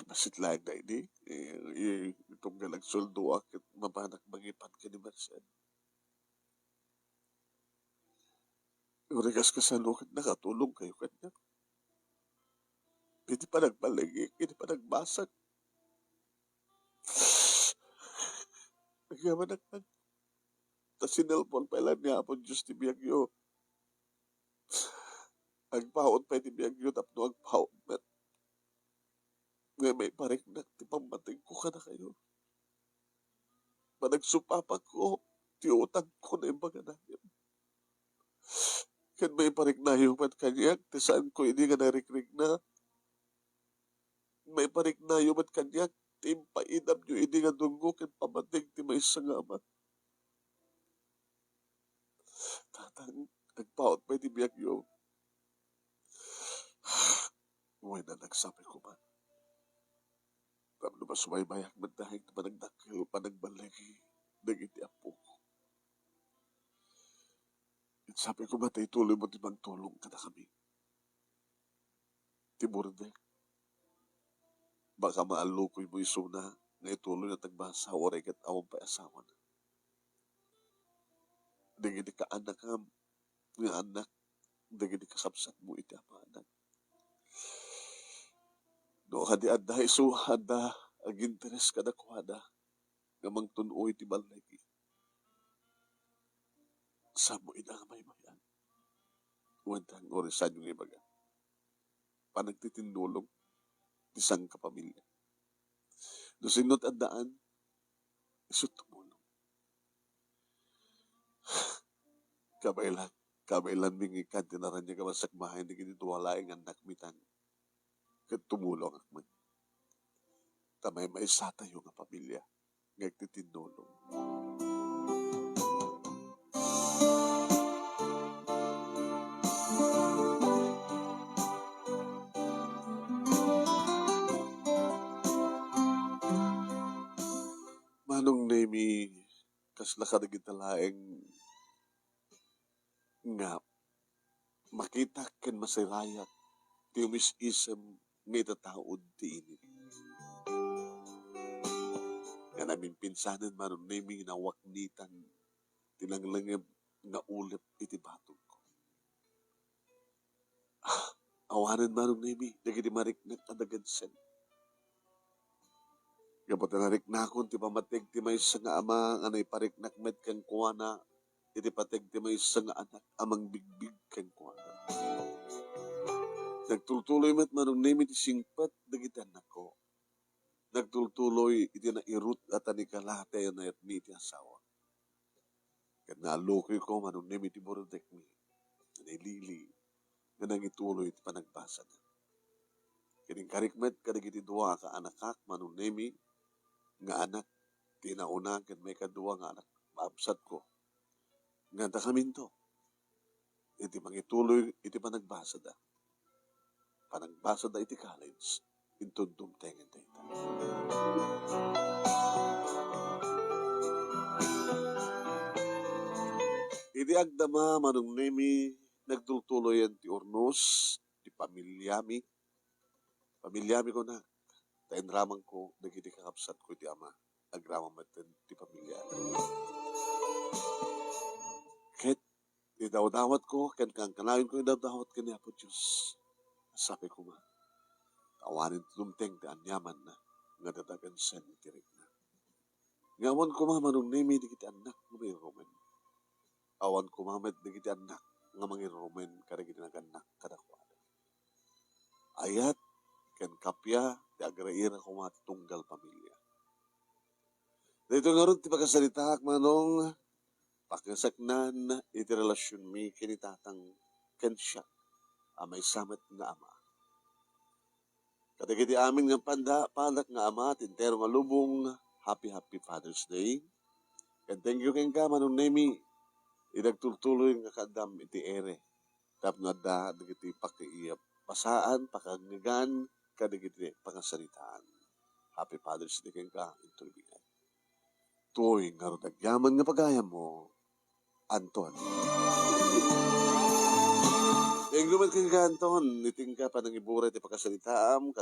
Basit lang na ini. Itong galang soldo akit mabanak mangipan ka ni Merchant. Urigas ka sa lukit, nakatulong kayo kanya. Hindi pa nagbalagi, hindi pa nagbasag. Nagyaman nagtag. Tas sinelpon pa ilan niya po Diyos ti biyagyo. Agpaon pa iti biyagyo tapno agpaon met. nga may pariknak ti pamating ko ka na kayo. Panagsupapak ko, ti utang ko na imbaga namin. Kan may pariknayo man kanyak, ti saan ko hindi nga narikrik na. May pariknayo man kanyak, ti impaidam nyo hindi nga dungo, kan pamating ti may sangama. Tatang, nagpaot pa iti biyak yo. Uy na nagsabi ko man. Tapos ba sumaybayak man dahil panagdakil, panagbalagi, nagiti apo ko. Sabi ko ba, tayo tuloy mo di magtulong ka na kami. Timurde, baka maalukoy mo isuna, nga ituloy na tagbasa, oray kat awang pa asawa na. Nagini ka anak ham, nga anak, nagini kasabsat mo iti ama anak. No, kadi adda isu, adda, ang interes ka na kuhada, nga mangtunoy ti balagi. Sa mo inamay bayan. Wantang orisan yung ibaga. Panagtitindulong, isang kapamilya. No sinot at daan, isut tumulong. Kabailan mingikan, tinaran niya kamasakmahay, hindi kinituwalaing anak mitang, kat tumulong akman. Tamay may sata yung pamilya, ngagtitindulong. Manong nemi, kasla ka nagitalaeng nga makita ken masirayak ti umis-isem nga itataod ti ini. Nga namin pinsanan manong nemi nawaknitan tinanglangeb nga ulip iti batong ko. Awanan manong nemi, dagiti mariknak adagan sen. Kapag narik na akong ti pamatig ti may nga ama nga naipariknak med kang kuwana, iti patig ti may nga anak amang bigbig kang kuwana. Nagtultuloy met manong nemi ti singpat dagiti anak ko. Nagtultuloy iti nairut at ni kalate na ni ti asawa. Kat naalukoy ko manong nemi ti borodek mi, nailili, nga nangituloy iti panagbasa na. Kining karikmet kadagiti duwa ka anakak manong nemi, nga anak, tinauna, kat may kadua nga anak, maabsat ko. Nga da kami to. Iti mangituloy, iti panagbasa da. Panagbasa da iti college, intundum tengen tayo. Iti agdama, manong nemi, nagtultuloy yan ti ornos, ti pamilyami. Pamilyami ko na. Tayo ramang ko, nagiti kakapsat ko iti ama. Agramang matin ti pamilya. Ket, idawdawat ko, ken kang kanawin ko idawdawat ka niya po Diyos. Sabi ko ma, awanin lumteng ti anyaman na, nga dadagan sen tirik na. Ngawan ko ma, manong nemi, digiti anak, nga may romen. Awan ko mamet, digiti anak, nga mga romen, karagiti naganak, kadakwada. Ayat, ken kapya, ti agraira ko matunggal pamilya. Dito nga ron, ti pagkasalita, manong, pakasaknan, iti relasyon mi, kinitatang, ken siya, amay samet nga ama. Kadagiti amin nga panak nga ama, tintero nga lubong, happy Father's Day. And thank you ken ka, manong nemi, idagtultuloy nga kadam iti ere. Tap nga da, dagiti pakiiyap, pasaan, pakagnigan, kadagiti pangasalitaan. Happy Father's Day ken ka, intulbigan. Tuoy nga rodagyaman nga pagayam mo, Anton. Thank you man ken ka, Anton. Niting ka pa nang ibura iti pagkasalitaam,